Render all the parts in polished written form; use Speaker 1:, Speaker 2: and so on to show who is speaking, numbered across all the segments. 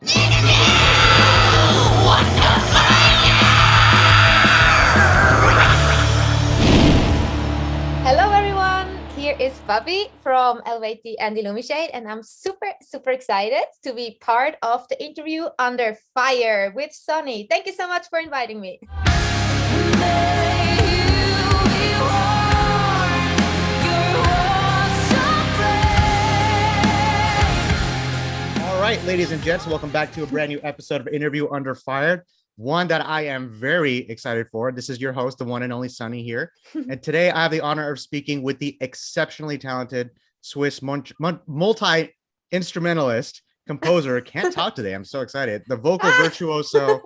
Speaker 1: Hello everyone, here is Fabi from Eluveitie and Illumishade, and I'm super excited to be part of the interview Under Fire with Sunny. Thank you so much for inviting me.
Speaker 2: All right, ladies and gents, welcome back to a brand new episode of Interview Under Fire, one that I am very excited for. This is your host, the one and only Sunny here. And today I have the honor of speaking with the exceptionally talented Swiss multi-instrumentalist, composer, can't talk today, I'm so excited, the vocal virtuoso,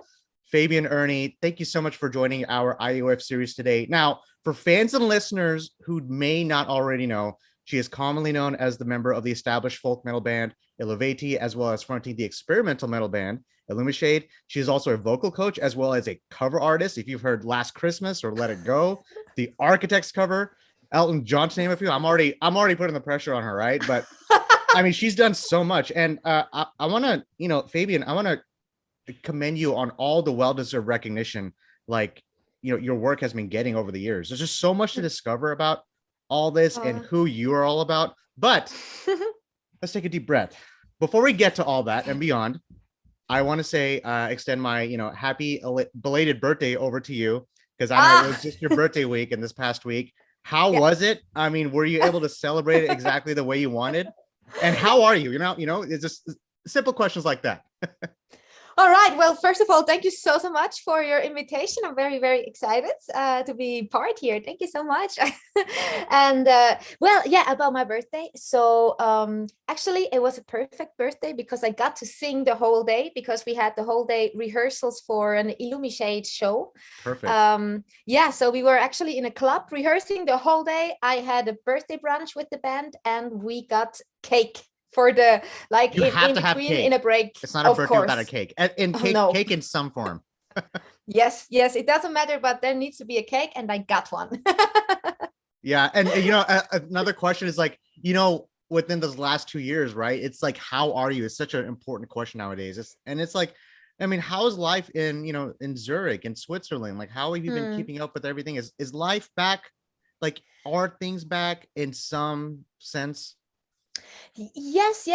Speaker 2: Fabienne Erni. Thank you so much for joining our IOF series today. Now, for fans and listeners who may not already know, she is commonly known as the member of the established folk metal band Eluveitie, as well as fronting the experimental metal band Illumishade. She is also a vocal coach as well as a cover artist. If you've heard Last Christmas or Let It Go, the Architects cover, Elton John, to name a few. I'm already putting the pressure on her, right? But I mean, she's done so much, and I want to, Fabienne, I want to commend you on all the well-deserved recognition, like your work has been getting over the years. There's just so much to discover about all this and who you are all about. But let's take a deep breath before we get to all that and beyond. I want to say extend my happy belated birthday over to you, because I know it was just your birthday week and this past week. How was it? I mean, were you able to celebrate it exactly the way you wanted? And how are you? It's just simple questions like that.
Speaker 1: All right. Well, first of all, thank you so much for your invitation. I'm very excited to be part here. Thank you so much. And about my birthday. So actually, it was a perfect birthday because I got to sing the whole day, because we had the whole day rehearsals for an Illumishade show.
Speaker 2: Perfect.
Speaker 1: So we were actually in a club rehearsing the whole day. I had a birthday brunch with the band, and we got cake for the in a break.
Speaker 2: It's not a birthday without a cake. Cake in some form.
Speaker 1: yes, it doesn't matter, but there needs to be a cake, and I got one.
Speaker 2: Yeah, and another question is within those last 2 years, right? It's like, how are you? It's such an important question nowadays. It's like, I mean, how is life in in Zurich, in Switzerland? Like, how have you been keeping up with everything? Is life back? Like, are things back in some sense?
Speaker 1: Yes.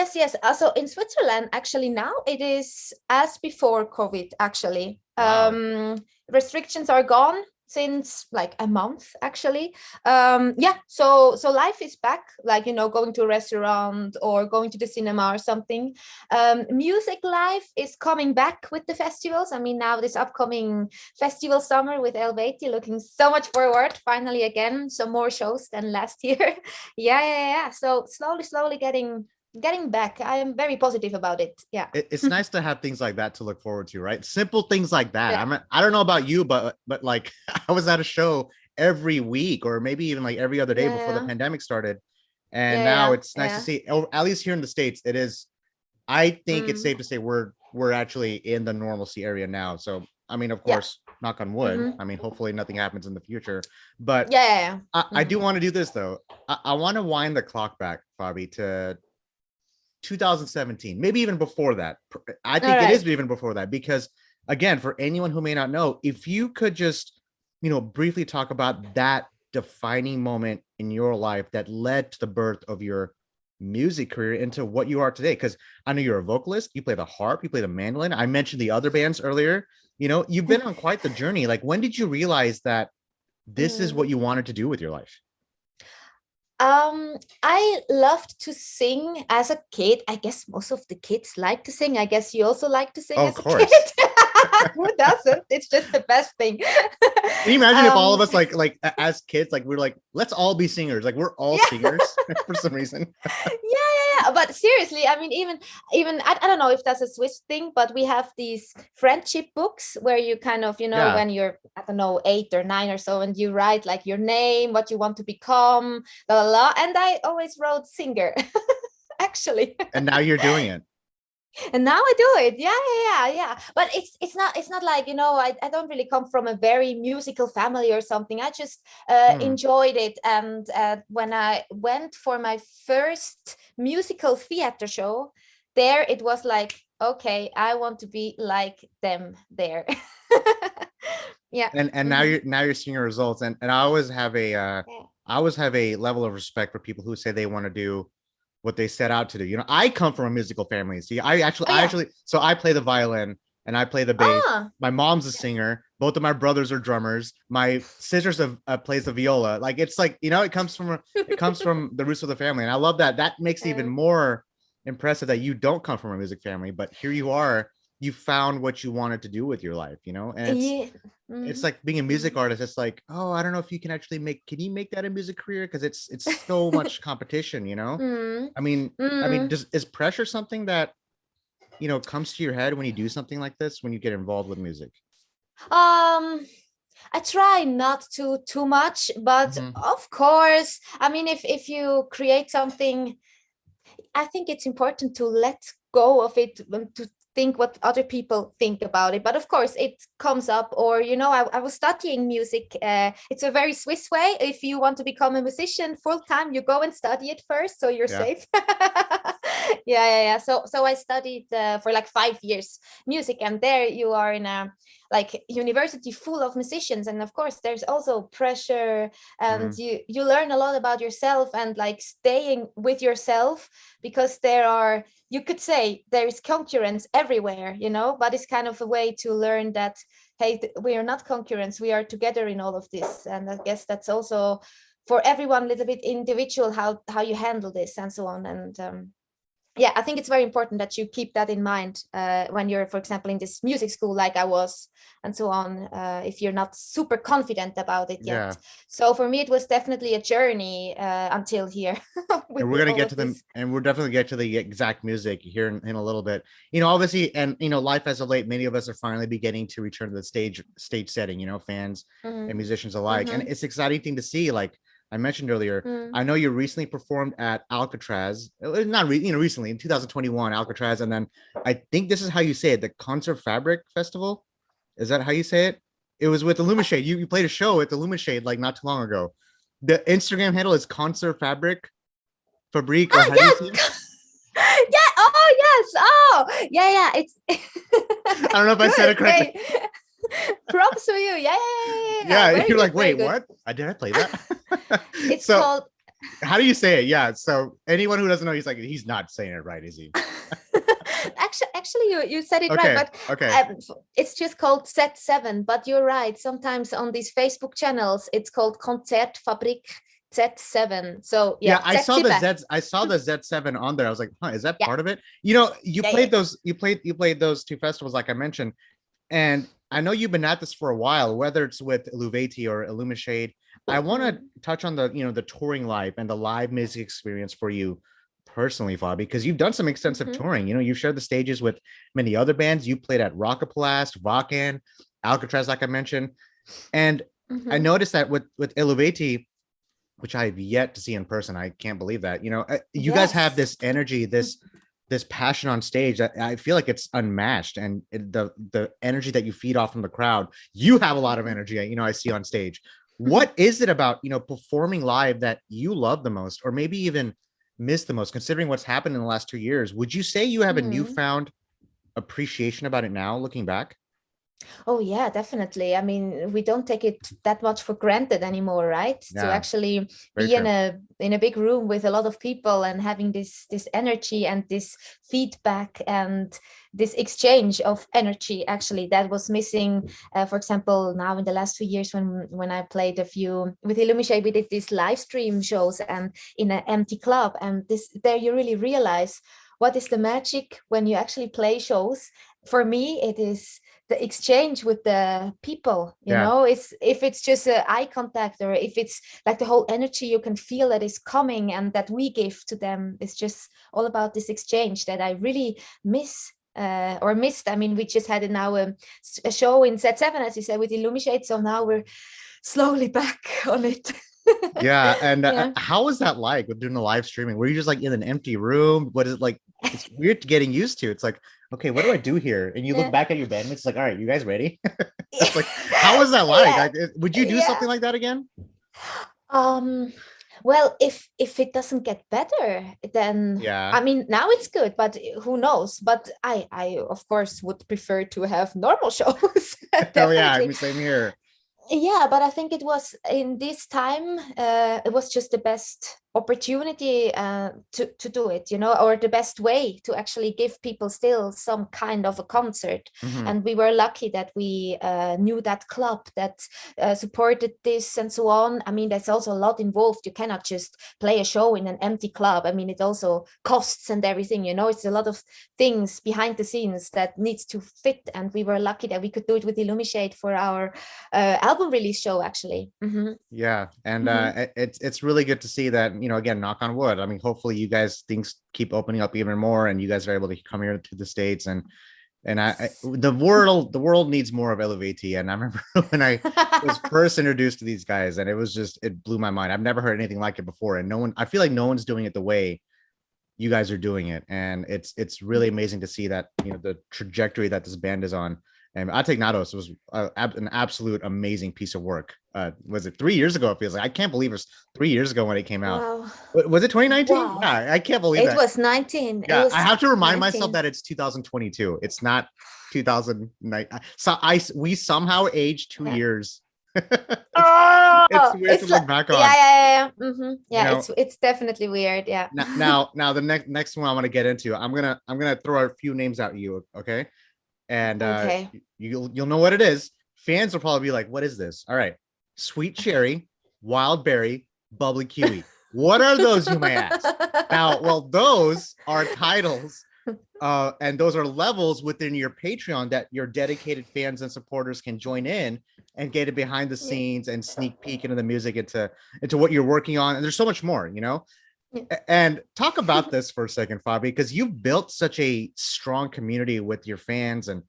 Speaker 1: So in Switzerland, actually now it is as before COVID, actually.
Speaker 2: Wow.
Speaker 1: Restrictions are gone since like a month, actually. So life is back, like, going to a restaurant or going to the cinema or something. Music life is coming back with the festivals. I mean, now this upcoming festival summer with Eluveitie, looking so much forward, finally again, some more shows than last year. Yeah. So slowly getting back. I am very positive about it. Yeah.
Speaker 2: It's nice to have things like that to look forward to, right? Simple things like that. Yeah. I don't know about you, but like I was at a show every week, or maybe even like every other day before the pandemic started. And now it's nice to see, at least here in the States, it is. I think it's safe to say we're actually in the normalcy area now. So, I mean, of course, knock on wood. I mean, hopefully nothing happens in the future, but I do want to do this though. I want to wind the clock back, Fabi, to 2017, maybe even before that. I think it is even before that, because again, for anyone who may not know, if you could just briefly talk about that defining moment in your life that led to the birth of your music career into what you are today. Because I know you're a vocalist, you play the harp, you play the mandolin. I mentioned the other bands earlier. You've been on quite the journey. Like, when did you realize that this is what you wanted to do with your life?
Speaker 1: I loved to sing as a kid. I guess most of the kids like to sing. I guess you also like to sing as a kid. Who doesn't? It's just the best thing.
Speaker 2: Can you imagine if all of us like as kids, like we're like, let's all be singers. Like, we're all singers for some reason.
Speaker 1: Yeah. But seriously, I mean, even I don't know if that's a Swiss thing, but we have these friendship books where you kind of, when you're, I don't know, 8 or 9 or so, and you write like your name, what you want to become, blah, blah, blah. And I always wrote singer, actually.
Speaker 2: And now you're doing it.
Speaker 1: And now I do it. Yeah. But it's not like, I don't really come from a very musical family or something. I just enjoyed it. And when I went for my first musical theater show, there it was like okay, I want to be like them there. Yeah.
Speaker 2: And now you're seeing your results. And I always have a
Speaker 1: Yeah.
Speaker 2: I always have a level of respect for people who say they want to do what they set out to do. You know, I come from a musical family. See,
Speaker 1: Oh
Speaker 2: I
Speaker 1: yeah.
Speaker 2: actually, so I play the violin and I play the bass.
Speaker 1: Ah,
Speaker 2: My mom's a
Speaker 1: yeah.
Speaker 2: singer. Both of my brothers are drummers. My sisters have plays the viola. Like it's like, you know, it comes from the roots of the family, and I love that. That makes it even
Speaker 1: Uh,
Speaker 2: more impressive that you don't come from a music family, but here you are. You found what you wanted to do with your life, you know, and
Speaker 1: yeah.
Speaker 2: it's
Speaker 1: Mm,
Speaker 2: like being a music
Speaker 1: mm,
Speaker 2: artist. It's like, oh, I don't know if you can actually can you make that a music career? Because it's so much competition, you know.
Speaker 1: mm,
Speaker 2: I mean,
Speaker 1: mm.
Speaker 2: is pressure something that, you know, comes to your head when you do something like this, when you get involved with music?
Speaker 1: Um, I try not to too much, but
Speaker 2: Mhm.
Speaker 1: of course, I mean, if you create something, I think it's important to let go of it, to think what other people think about it. But of course, it comes up. Or, you know, I was studying music. It's a very Swiss way. If you want to become a musician full time, you go and study it first, so you're
Speaker 2: Yeah.
Speaker 1: safe. Yeah. So I studied for like 5 years music, and there you are in a like university full of musicians, and of course there's also pressure, and
Speaker 2: Mhm.
Speaker 1: you learn a lot about yourself and like staying with yourself, because there are, you could say there is concurrence everywhere, you know, but it's kind of a way to learn that, hey, we are not concurrents, we are together in all of this. And I guess that's also for everyone a little bit individual, how you handle this and so on. And yeah, I think it's very important that you keep that in mind when you're, for example, in this music school like I was, and so on, if you're not super confident about it yet.
Speaker 2: Yeah.
Speaker 1: So for me it was definitely a journey until here
Speaker 2: And
Speaker 1: with
Speaker 2: we're gonna
Speaker 1: all
Speaker 2: get
Speaker 1: of
Speaker 2: to them,
Speaker 1: this.
Speaker 2: and we're definitely get to the exact music here in a little bit. You know, obviously, and you know, life as of late, many of us are finally beginning to return to the stage setting. You know, fans and
Speaker 1: Mm-hmm.
Speaker 2: musicians alike, and
Speaker 1: Mm-hmm.
Speaker 2: it's exciting thing to see. Like I mentioned earlier, I know you recently performed at Alcatraz, not you know, recently in 2021, Alcatraz, and then I think this is how you say it, the Concert Fabric Festival. Is that how you say it? It was with Illumishade. You played a show at the Illumishade like not too long ago. The Instagram handle is Concert Fabric Fabrique, or
Speaker 1: Oh
Speaker 2: how do you say it?
Speaker 1: yeah. Yeah, oh yes, oh yeah, it's
Speaker 2: I don't know if I said
Speaker 1: good,
Speaker 2: it correctly.
Speaker 1: hey. Props to you. Yeah,
Speaker 2: Yeah,
Speaker 1: very
Speaker 2: you're
Speaker 1: good,
Speaker 2: like,
Speaker 1: very
Speaker 2: wait,
Speaker 1: good.
Speaker 2: what? I did I play that?
Speaker 1: It's
Speaker 2: So
Speaker 1: called
Speaker 2: how do you say it? Yeah. So anyone who doesn't know, he's not saying it right, is he?
Speaker 1: actually you said it right,
Speaker 2: Okay.
Speaker 1: but
Speaker 2: Okay.
Speaker 1: it's just called Z7. But you're right, sometimes on these Facebook channels it's called Konzertfabrik Z7. So
Speaker 2: Yeah,
Speaker 1: yeah, Z7.
Speaker 2: I saw the Z7 on there. I was like, huh, is that
Speaker 1: Yeah,
Speaker 2: part of it? You know,
Speaker 1: yeah.
Speaker 2: you played those two festivals like I mentioned. And I know you've been at this for a while, whether it's with Eluveitie or Illumishade. I want to
Speaker 1: Mm.
Speaker 2: touch on the, you know, the touring life and the live music experience for you personally, Fabi, because you've done some extensive
Speaker 1: Mm-hmm.
Speaker 2: touring. You know, you've shared the stages with many other bands. You played at Rockaplast, Vacan, Alcatraz, like I mentioned. And I
Speaker 1: Mm-hmm.
Speaker 2: noticed that with Eluveitie, which I've yet to see in person. I can't believe that. You know, you guys have
Speaker 1: Yes.
Speaker 2: this energy, this passion on stage that I feel like it's unmatched, and the energy that you feed off from the crowd. You have a lot of energy. You know, I see on stage. What is it about, you know, performing live that you love the most, or maybe even miss the most, considering what's happened in the last 2 years? Would you say you have a
Speaker 1: Mm.
Speaker 2: newfound appreciation about it now, looking back?
Speaker 1: Oh yeah, definitely. I mean, we don't take it that much for granted anymore, right? To
Speaker 2: Yeah,
Speaker 1: actually
Speaker 2: very
Speaker 1: be in
Speaker 2: true.
Speaker 1: a big room with a lot of people and having this energy and this feedback and this exchange of energy, actually that was missing. For example, now in the last 2 years, when I played a few with Illumishade, we did these live stream shows and in an empty club, and this there you really realize what is the magic when you actually play shows. For me, it is the exchange with the people, you
Speaker 2: Yeah.
Speaker 1: know. It's if it's just a eye contact, or if it's like the whole energy you can feel that is coming and that we give to them. It's just all about this exchange that I really miss, or missed. I mean, we just had now a show in Z7, as you said, with Illumishade, so now we're slowly back on it.
Speaker 2: Yeah, and
Speaker 1: Yeah.
Speaker 2: how was that like with doing the live streaming? Were you just like in an empty room? What is it like? It's weird getting used to. It's like, okay, what do I do here? And you look
Speaker 1: Yeah.
Speaker 2: back at your bandmates, it's like, all right, you guys ready? It's like, how was that like?
Speaker 1: Yeah.
Speaker 2: Like, would you do
Speaker 1: Yeah.
Speaker 2: something like that again?
Speaker 1: Um, Well, if it doesn't get better, then
Speaker 2: Yeah.
Speaker 1: I mean now it's good, but who knows? But I of course would prefer to have normal shows.
Speaker 2: Oh yeah, I
Speaker 1: Definitely.
Speaker 2: mean, same here.
Speaker 1: Yeah, but I think it was in this time, it was just the best opportunity to do it, you know, or the best way to actually give people still some kind of a concert.
Speaker 2: Mhm.
Speaker 1: And we were lucky that we knew that club that supported this and so on. I mean, there's also a lot involved. You cannot just play a show in an empty club. I mean, it also costs and everything, you know, it's a lot of things behind the scenes that needs to fit. And we were lucky that we could do it with Illumishade for our album release show, actually.
Speaker 2: Yeah, and
Speaker 1: Hmm.
Speaker 2: it's really good to see that, again, knock on wood. I mean, hopefully you guys things keep opening up even more, and you guys are able to come here to the States, and the world needs more of Eluveitie. And I remember when I was first introduced to these guys, and it blew my mind. I've never heard anything like it before, and I feel like no one's doing it the way you guys are doing it, and it's really amazing to see that, the trajectory that this band is on. And Ategnados was an absolute amazing piece of work. Was it 3 years ago? It feels like, I can't believe it was 3 years ago when it came out.
Speaker 1: Wow.
Speaker 2: Was it 2019?
Speaker 1: Wow.
Speaker 2: Yeah, I can't believe
Speaker 1: It
Speaker 2: that.
Speaker 1: was 19. It
Speaker 2: Yeah, I
Speaker 1: was
Speaker 2: have to remind myself
Speaker 1: 19.
Speaker 2: that it's 2022. It's not 2009. So we somehow aged two
Speaker 1: Yeah.
Speaker 2: years. It's
Speaker 1: Oh,
Speaker 2: weird to
Speaker 1: it's like,
Speaker 2: look back
Speaker 1: yeah,
Speaker 2: on.
Speaker 1: yeah, yeah.
Speaker 2: You
Speaker 1: Yeah,
Speaker 2: know,
Speaker 1: it's definitely weird. Yeah.
Speaker 2: now the next one I want to get into. I'm gonna throw a few names at you, okay? And
Speaker 1: Okay.
Speaker 2: you'll know what it is. Fans will probably be like, "What is this?" All right, sweet cherry, wild berry, bubbly kiwi. What are those, you may ask? Now, well, those are titles, and those are levels within your Patreon that your dedicated fans and supporters can join in and get it behind the
Speaker 1: Yeah.
Speaker 2: scenes and sneak peek into the music, into what you're working on. And there's so much more,
Speaker 1: Yeah.
Speaker 2: And talk about this for a second, Fabi, because you've built such a strong community with your fans and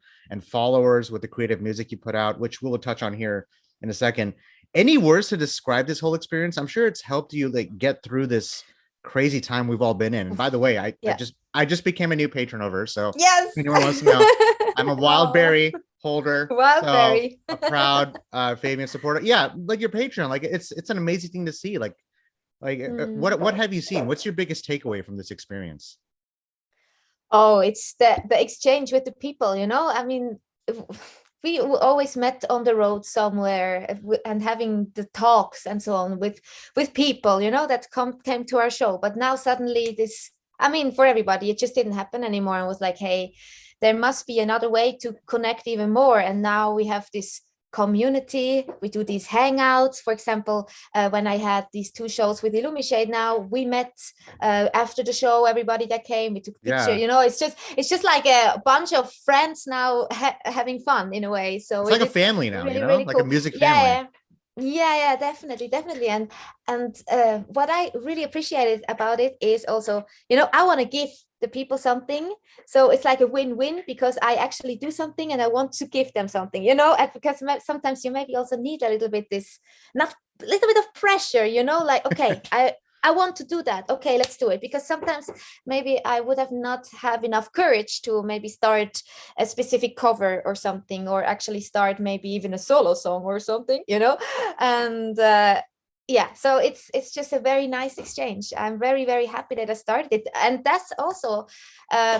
Speaker 2: followers with the creative music you put out, which we'll touch on here in a second. Any words to describe this whole experience? I'm sure it's helped you like get through this crazy time we've all been in. And by the way, I, I
Speaker 1: Yeah.
Speaker 2: just I just became a new patron over. So if
Speaker 1: Yes.
Speaker 2: anyone wants to know, I'm a wild
Speaker 1: Oh,
Speaker 2: berry holder. So
Speaker 1: Wildberry.
Speaker 2: a proud Fabian supporter. Yeah, like your Patreon. Like it's an amazing thing to see. Like, what have you seen? What's your biggest takeaway from this experience?
Speaker 1: Oh, it's the exchange with the people, you know? I mean, we always met on the road somewhere, and having the talks and so on with people, you know, that came to our show. But now suddenly this, I mean, for everybody, it just didn't happen anymore. And was like, hey, there must be another way to connect even more. And now we have this community. We do these hangouts. For example, when I had these two shows with Illumishade, now we met after the show. Everybody that came, we took picture.
Speaker 2: Yeah,
Speaker 1: You know, it's just like a bunch of friends now having fun in a way. So
Speaker 2: it's
Speaker 1: it
Speaker 2: like a
Speaker 1: is
Speaker 2: family now,
Speaker 1: really really
Speaker 2: like a
Speaker 1: cool.
Speaker 2: music family.
Speaker 1: Yeah. Yeah, yeah, definitely, definitely. And what I really appreciated about it is also, you know, I want to give the people something. So it's like a win-win, because I actually do something and I want to give them something, you know, and because sometimes you maybe also need a little bit this, not a little bit of pressure, you know, like, okay, I want to do that. Okay, let's do it. Because sometimes maybe I would have not have enough courage to maybe start a specific cover or something, or actually start maybe even a solo song or something, you know. And yeah, so it's just a very nice exchange. I'm very very happy that I started it, and that's also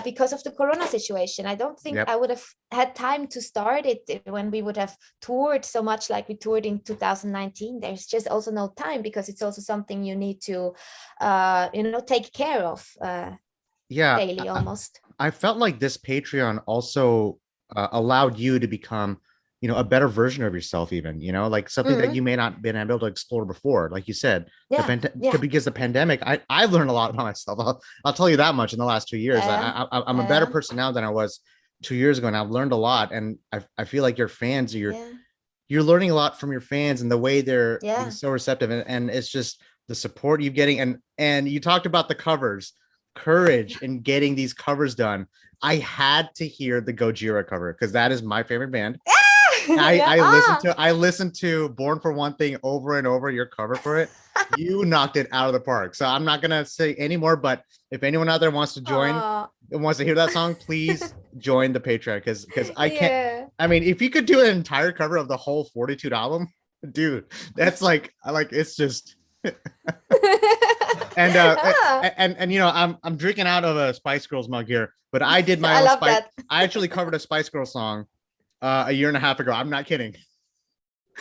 Speaker 1: because of the corona situation. I don't think
Speaker 2: Yep.
Speaker 1: I would have had time to start it when we would have toured so much like we toured in 2019. There's just also no time, because it's also something you need to you know, take care of
Speaker 2: Yeah,
Speaker 1: daily almost.
Speaker 2: I felt like this Patreon also allowed you to become, a better version of yourself, even, like something that
Speaker 1: Hmm.
Speaker 2: you may not been able to explore before. Like you said,
Speaker 1: Yeah, yeah,
Speaker 2: because the pandemic, I've learned a lot about myself. I'll tell you that much in the last 2 years.
Speaker 1: yeah,
Speaker 2: I'm a better
Speaker 1: yeah,
Speaker 2: person now than I was 2 years ago, and I've learned a lot. And I feel like your fans,
Speaker 1: yeah,
Speaker 2: you're learning a lot from your fans and the way they're being
Speaker 1: yeah.
Speaker 2: so receptive, and it's just the support you're getting. And you talked about the covers, courage in getting these covers done. I had to hear the Gojira cover because that is my favorite band. I
Speaker 1: Yeah.
Speaker 2: I listened
Speaker 1: Ah.
Speaker 2: to I listened to Born for One Thing over and over. Your cover for it, you knocked it out of the park. So I'm not gonna say anymore. But if anyone out there wants to join
Speaker 1: Oh.
Speaker 2: and wants to hear that song, please join the Patreon, because I can't.
Speaker 1: Yeah.
Speaker 2: I mean, if you could do an entire cover of the whole 42 album, dude, that's like it's just. And
Speaker 1: Ah,
Speaker 2: and you know, I'm drinking out of a Spice Girls mug here, but I did my
Speaker 1: I
Speaker 2: own
Speaker 1: love
Speaker 2: Spice.
Speaker 1: that.
Speaker 2: I actually covered a Spice Girl song a year and a half ago. I'm not kidding.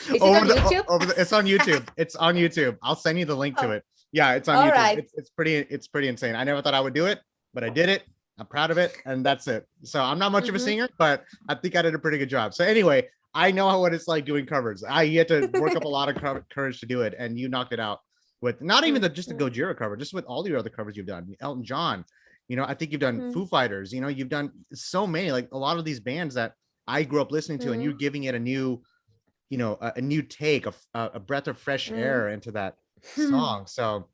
Speaker 1: Is it on YouTube?
Speaker 2: It's on YouTube. It's on YouTube. I'll send you the link to
Speaker 1: Oh,
Speaker 2: it. Yeah, it's on
Speaker 1: all
Speaker 2: YouTube.
Speaker 1: right.
Speaker 2: It's pretty insane. I never thought I would do it, but I did it. I'm proud of it, and that's it. So I'm not much of a
Speaker 1: Mhm.
Speaker 2: singer, but I think I did a pretty good job. So anyway, I know what it's like doing covers. You had to work up a lot of courage to do it, and you knocked it out with not even just the
Speaker 1: Mhm.
Speaker 2: Gojira cover, just with all your other covers you've done. Elton John, you know, I think you've done Foo
Speaker 1: Mhm.
Speaker 2: Fighters. You know, you've done so many, like a lot of these bands that I grew up listening to, and you're
Speaker 1: Mhm.
Speaker 2: giving it a new, you know, a new take, a breath of fresh
Speaker 1: Mhm.
Speaker 2: air into that song. So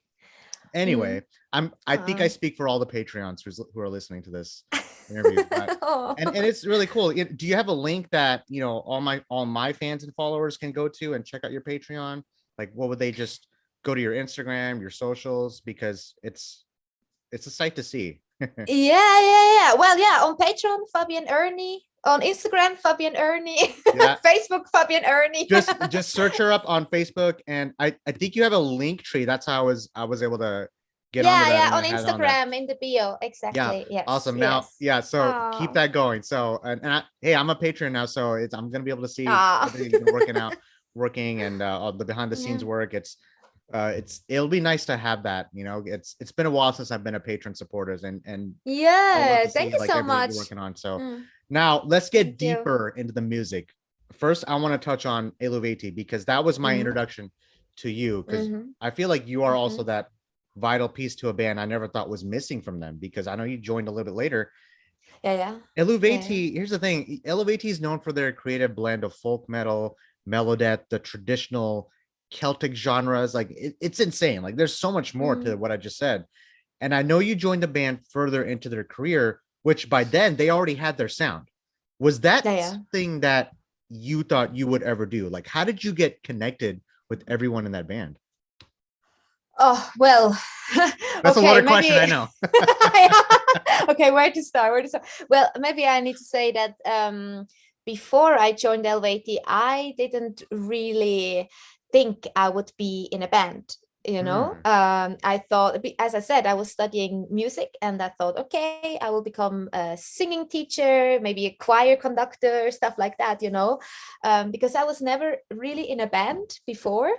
Speaker 2: anyway,
Speaker 1: Mhm.
Speaker 2: I think I
Speaker 1: Ah.
Speaker 2: speak for all the Patreons who are listening to this interview, but
Speaker 1: Oh.
Speaker 2: and it's really cool. Do you have a link that, you know, all my fans and followers can go to and check out your Patreon? Like, what would they just go to your Instagram, your socials, because it's a sight to see.
Speaker 1: Yeah. Well, yeah, on Patreon, Fabienne Erni. On Instagram, Fabienne Erni.
Speaker 2: Yeah,
Speaker 1: Facebook, Fabienne Erni.
Speaker 2: just search her up on Facebook, and I think you have a link tree. That's how I was able to get onto that,
Speaker 1: Yeah,
Speaker 2: and I
Speaker 1: on
Speaker 2: had on that.
Speaker 1: Instagram in the bio.
Speaker 2: Yeah,
Speaker 1: Exactly. Yes,
Speaker 2: awesome. Now,
Speaker 1: yes.
Speaker 2: yeah, so keep
Speaker 1: Oh.
Speaker 2: that going. So, hey, I'm a patron now, so I'm gonna be able to see
Speaker 1: Ah.
Speaker 2: everything you've been working, and all the behind the
Speaker 1: Yeah.
Speaker 2: scenes work. It'll be nice to have that. You know, it's been a while since I've been a patron supporters, and I love
Speaker 1: Yeah,
Speaker 2: to
Speaker 1: thank
Speaker 2: see
Speaker 1: you
Speaker 2: like
Speaker 1: so
Speaker 2: everything you're
Speaker 1: much.
Speaker 2: working on. So
Speaker 1: Mm,
Speaker 2: now let's get
Speaker 1: thank you.
Speaker 2: deeper into the music. First, I want to touch on Eluveitie because that was my
Speaker 1: Mm-hmm.
Speaker 2: introduction to you. Because
Speaker 1: Mm-hmm.
Speaker 2: I feel like you are
Speaker 1: Mm-hmm.
Speaker 2: also that vital piece to a band I never thought was missing from them. Because I know you joined a little bit later.
Speaker 1: Yeah. Yeah.
Speaker 2: Eluveitie, here's the thing: Eluveitie is known for their creative blend of folk metal, melodeath, the traditional Celtic genres. Like it's insane. Like there's so much more to
Speaker 1: Mm.
Speaker 2: what I just said. And I know you joined the band further into their career, which by then they already had their sound. Was that
Speaker 1: Yeah.
Speaker 2: something that you thought you would ever do? Like, how did you get connected with everyone in that band?
Speaker 1: Oh, well,
Speaker 2: That's a
Speaker 1: okay,
Speaker 2: loaded question,
Speaker 1: maybe.
Speaker 2: I know.
Speaker 1: Okay, where to start? Well, maybe I need to say that before I joined Eluveitie, I didn't really think I would be in a band.
Speaker 2: Hmm.
Speaker 1: I thought, as I said, I was studying music, and I thought, okay, I will become a singing teacher, maybe a choir conductor, stuff like that, because I was never really in a band before.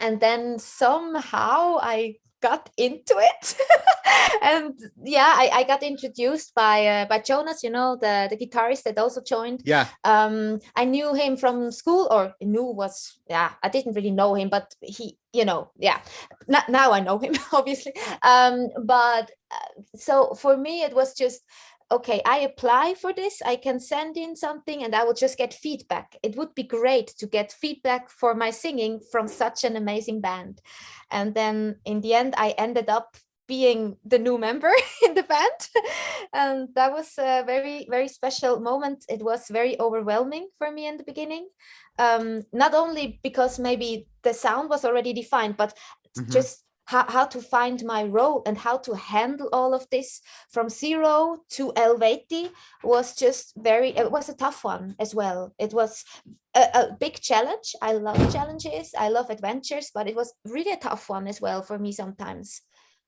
Speaker 1: And then somehow I got into it. And yeah, I got introduced by Jonas, the guitarist that also joined.
Speaker 2: Yeah.
Speaker 1: I knew him from school, or knew was, yeah, I didn't really know him, but he, yeah, now I know him, obviously. But so for me it was just, okay, I apply for this, I can send in something and I will just get feedback. It would be great to get feedback for my singing from such an amazing band. And then in the end, I ended up being the new member in the band. And that was a very, very special moment. It was very overwhelming for me in the beginning. Not only because maybe the sound was already defined, but
Speaker 2: Hmm.
Speaker 1: just how to find my role and how to handle all of this from zero to Eluveitie it was a tough one as well. It was a big challenge. I love challenges, I love adventures, but it was really a tough one as well for me sometimes.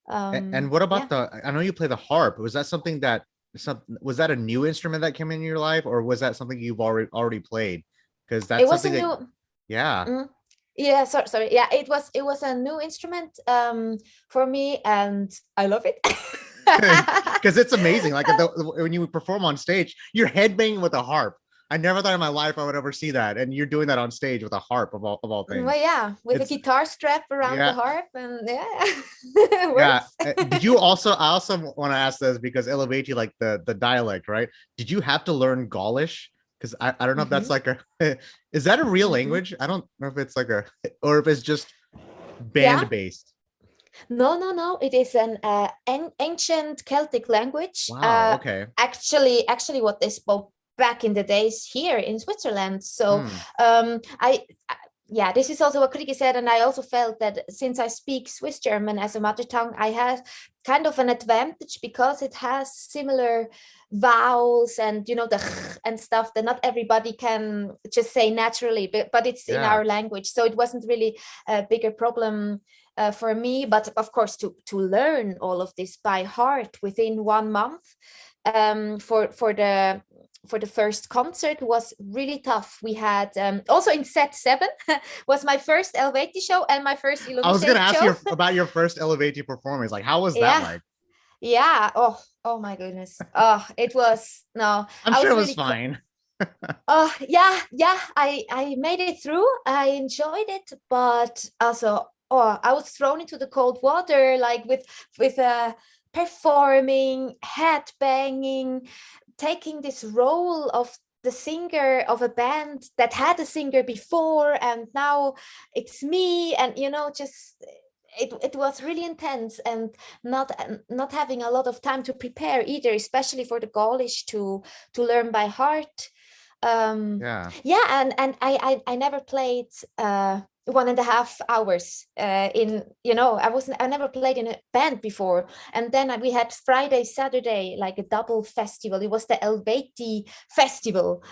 Speaker 2: And what about
Speaker 1: Yeah.
Speaker 2: I know you play the harp. Was that something that was that a new instrument that came in your life, or was that something you've already played? Because
Speaker 1: It
Speaker 2: that's
Speaker 1: was a
Speaker 2: something that,
Speaker 1: new.
Speaker 2: yeah.
Speaker 1: Mm, yeah, sorry. Yeah, it was a new instrument for me, and I love it.
Speaker 2: Because it's amazing. Like when you perform on stage, you're headbanging with a harp. I never thought in my life I would ever see that, and you're doing that on stage with a harp of all
Speaker 1: Well,
Speaker 2: things.
Speaker 1: yeah, with a
Speaker 2: It's
Speaker 1: guitar strap around the
Speaker 2: yeah,
Speaker 1: harp, and yeah, it
Speaker 2: yeah.
Speaker 1: works.
Speaker 2: Did you also? I also want to ask this because Eluveitie, like the dialect, right? Did you have to learn Gaulish? Because I don't know if that's
Speaker 1: Hmm.
Speaker 2: like a is that a real
Speaker 1: Hmm.
Speaker 2: language? I don't know if it's like a or if it's just
Speaker 1: Yeah.
Speaker 2: band based.
Speaker 1: No. It is an ancient Celtic language.
Speaker 2: Wow. Okay.
Speaker 1: Actually, what they spoke back in the days here in Switzerland. So,
Speaker 2: Hmm.
Speaker 1: yeah, this is also what Kriki said, and I also felt that since I speak Swiss German as a mother tongue, I have kind of an advantage because it has similar vowels and the and stuff that not everybody can just say naturally, but it's in
Speaker 2: Yeah.
Speaker 1: our language, so it wasn't really a bigger problem for me. But of course, to learn all of this by heart within 1 month, for the first concert was really tough. We had also in set 7 was my first Eluveitie show and my first Illumishade show.
Speaker 2: I was going to ask you about your first Eluveitie performance. Like, how was that like?
Speaker 1: Yeah. Oh my goodness. It was, no.
Speaker 2: I'm sure it was fine.
Speaker 1: Yeah. I made it through. I enjoyed it, but also, I was thrown into the cold water, like with performing, head banging, taking this role of the singer of a band that had a singer before, and now it's me, and just it was really intense, and not having a lot of time to prepare either, especially for the Gaulish to learn by heart. And I never played 1.5 hours I never played in a band before. And then we had Friday, Saturday, like a double festival. It was the Eluveitie festival.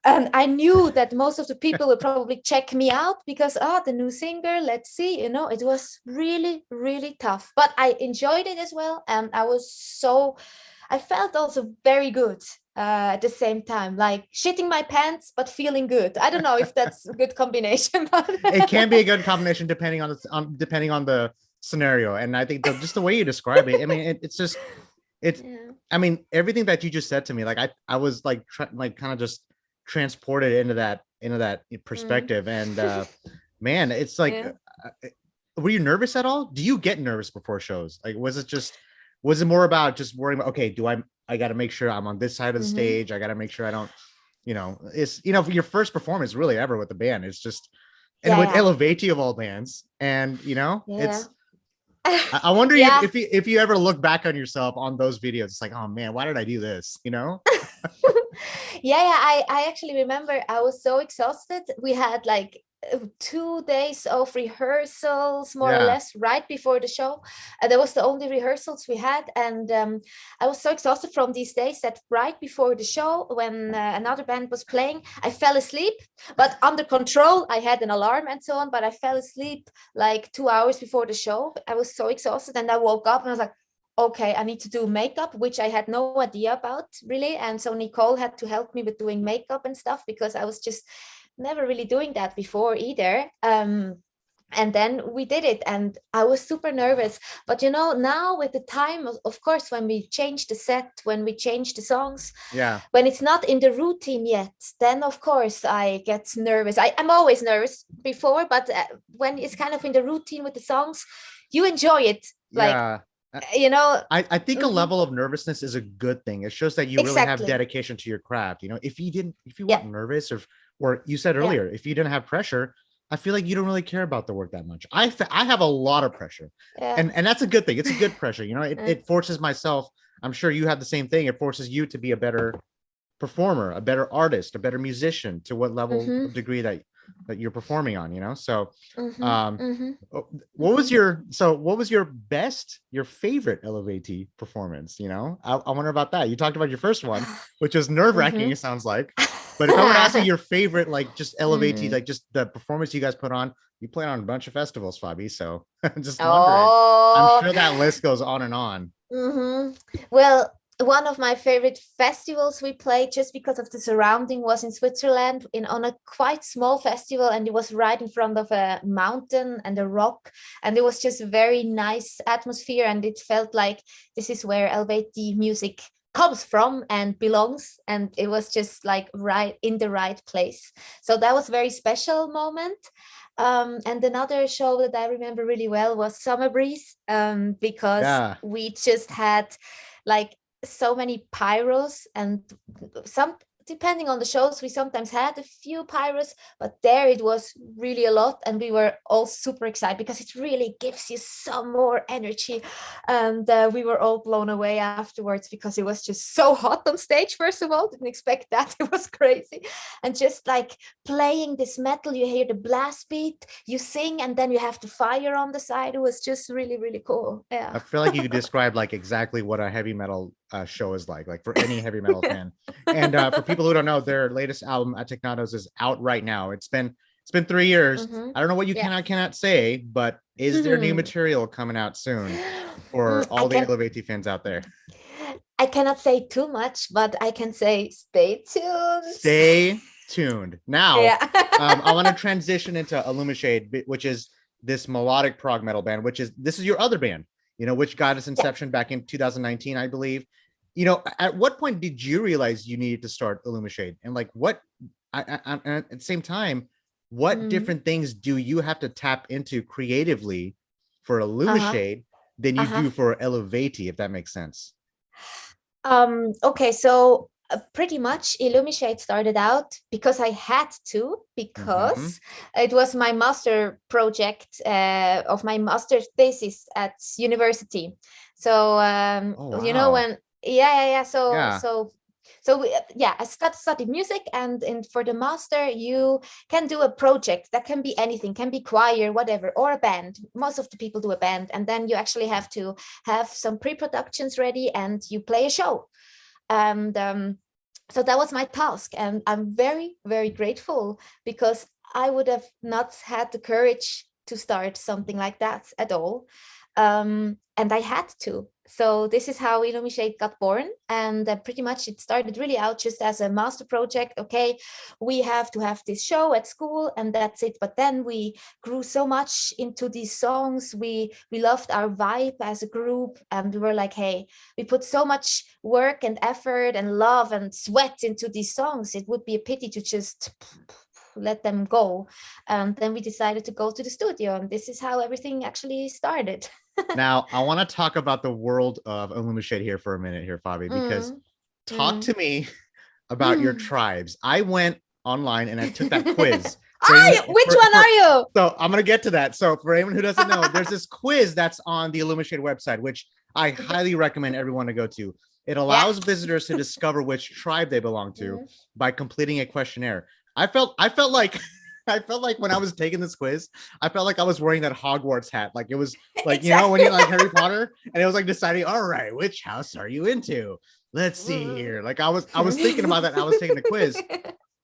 Speaker 1: And I knew that most of the people would probably check me out because, the new singer, let's see, it was really, really tough. But I enjoyed it as well. And I felt also very good at the same time, like shitting my pants, but feeling good. I don't know if that's a good combination. But
Speaker 2: it can be a good combination depending on the scenario. And I think just the way you describe it, I mean, I mean, everything that you just said to me, like I was like kind of just transported into that perspective. And man, it's like, were you nervous at all? Do you get nervous before shows? Like, was it more about just worrying about, okay, I got to make sure I'm on this side of the stage. I got to make sure I don't, it's, your first performance really ever with the band. It's just, and with Eluveitie of all bands, and it's, I wonder if you ever look back on yourself on those videos, it's like, oh man, why did I do this?
Speaker 1: I actually remember I was so exhausted. We had like 2 days of rehearsals, more or less, right before the show. That was the only rehearsals we had, and I was so exhausted from these days that right before the show, when another band was playing, I fell asleep, but under control. I had an alarm and so on, but I fell asleep like 2 hours before the show. I was so exhausted, and I woke up and I was like, okay, I need to do makeup, which I had no idea about really. And so Nicole had to help me with doing makeup and stuff, because I was just never really doing that before either. And then we did it, and I was super nervous. But now with the time, of course, when we change the set, when we change the songs, when it's not in the routine yet, then of course I get nervous. I'm always nervous before, but when it's kind of in the routine with the songs, you enjoy it. Like,
Speaker 2: I think a level of nervousness is a good thing. It shows that you really have dedication to your craft. If you weren't nervous, or you said earlier, if you didn't have pressure, I feel like you don't really care about the work that much. I have a lot of pressure, and that's a good thing. It's a good pressure. It forces myself. I'm sure you have the same thing. It forces you to be a better performer, a better artist, a better musician, to what level of degree that you're performing on. So what was your favorite Eluveitie performance? I wonder about that. You talked about your first one, which was nerve-wracking, it sounds like. But if I were to ask you your favorite, like just Eluveitie, like just the performance you guys put on, you played on a bunch of festivals, Fabi. So I'm just wondering. I'm sure that list goes on and on.
Speaker 1: Well, one of my favorite festivals we played, just because of the surrounding, was in Switzerland on a quite small festival, and it was right in front of a mountain and a rock, and it was just a very nice atmosphere, and it felt like this is where Eluveitie music comes from and belongs, and it was just like right in the right place. So that was a very special moment. And another show that I remember really well was Summer Breeze, because we just had like so many pyros, and depending on the shows, we sometimes had a few pyros, but there it was really a lot, and we were all super excited because it really gives you some more energy. And we were all blown away afterwards, because it was just so hot on stage. First of all, didn't expect that. It was crazy. And just like playing this metal, you hear the blast beat, you sing, and then you have the fire on the side. It was just really, really cool. I
Speaker 2: feel like you could describe like exactly what a heavy metal show is like for any heavy metal fan. And for people who don't know, their latest album Ateknados is out right now. It's been 3 years. I don't know what you cannot say, but Is there new material coming out soon for all the Eluveitie fans out there?
Speaker 1: I cannot say too much, but I can say stay tuned.
Speaker 2: Stay tuned. Now,
Speaker 1: yeah.
Speaker 2: I want to transition into Illumishade, which is this melodic prog metal band, this is your other band, which got its inception back in 2019, I believe. At what point did you realize you needed to start Illumishade? And like at the same time, what different things do you have to tap into creatively for Illumishade than you do for Eluveitie, if that makes sense?
Speaker 1: Okay, so pretty much Illumishade started out because I had to, because it was my master project of my master's thesis at university. So when I studied music, and for the master you can do a project that can be anything, can be choir, whatever, or a band. Most of the people do a band, and then you actually have to have some pre-productions ready and you play a show. And so that was my task, and I'm very, very grateful, because I would have not had the courage to start something like that at all. And I had to. So this is how Illumishade got born, and pretty much it started really out just as a master project. Okay, we have to have this show at school, and that's it. But then we grew so much into these songs. We loved our vibe as a group, and we were like, hey, we put so much work and effort and love and sweat into these songs. It would be a pity to just let them go. And then we decided to go to the studio, and this is how everything actually started.
Speaker 2: Now, I want to talk about the world of Illumishade here for a minute here, Fabi, because talk to me about your tribes. I went online and I took that quiz.
Speaker 1: Which one are you?
Speaker 2: So I'm going to get to that. So for anyone who doesn't know, there's this quiz that's on the Illumishade website, which I highly recommend everyone to go to. It allows visitors to discover which tribe they belong to by completing a questionnaire. I felt like when I was taking this quiz, I felt like I was wearing that Hogwarts hat. Like it was like,
Speaker 1: exactly.
Speaker 2: When you like Harry Potter, and it was like deciding, all right, which house are you into? Let's see here. Like I was thinking about that. I was taking the quiz.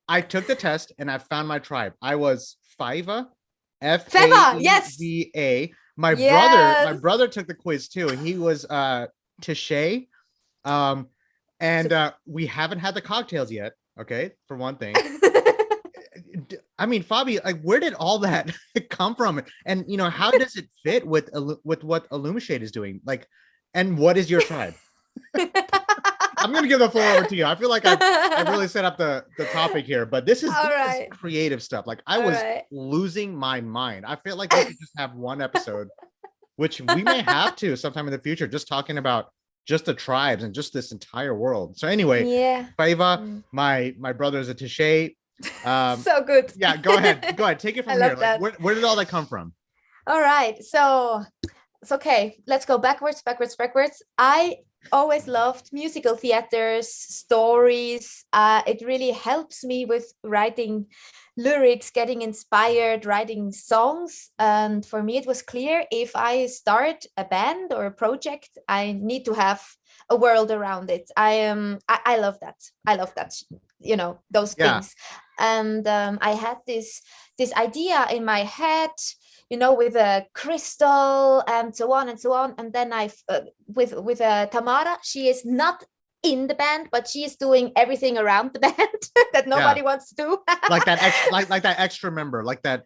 Speaker 2: I took the test and I found my tribe. I was Faiva, F-A-E-V-A.
Speaker 1: Yes.
Speaker 2: My brother took the quiz too. He was Tishay. And we haven't had the cocktails yet. Okay, for one thing. I mean, Fabi, like, where did all that come from? And how does it fit with what Illumishade is doing? Like, and what is your tribe? I'm gonna give the floor over to you. I feel like I really set up the topic here, but this is creative stuff. Like I was losing my mind. I feel like we could just have one episode, which we may have to sometime in the future, just talking about just the tribes and just this entire world. So anyway, Faiva, my brother is a Tishay.
Speaker 1: So good.
Speaker 2: Yeah, go ahead. Take it from here. Like, where did all that come from?
Speaker 1: All right. So it's okay. Let's go backwards. I always loved musical theaters, stories. It really helps me with writing lyrics, getting inspired, writing songs. And for me, it was clear, if I start a band or a project, I need to have a world around it. I love that. Those things. And I had this idea in my head, with a crystal and so on and so on. And then with Tamara, she is not in the band, but she is doing everything around the band that nobody wants to do.
Speaker 2: like that extra member, like that,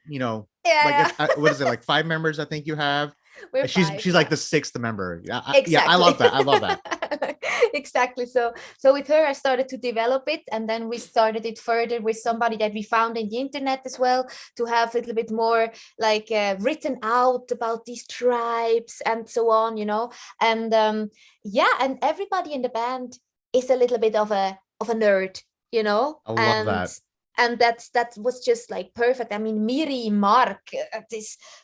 Speaker 2: what is it, like 5 members I think you have? She's like the 6th member.
Speaker 1: Exactly.
Speaker 2: I love that.
Speaker 1: Exactly. So with her, I started to develop it, and then we started it further with somebody that we found in the internet as well, to have a little bit more like written out about these tribes and so on, and and everybody in the band is a little bit of a nerd,
Speaker 2: I love that.
Speaker 1: And that was just like perfect. I mean, Miri, Mark,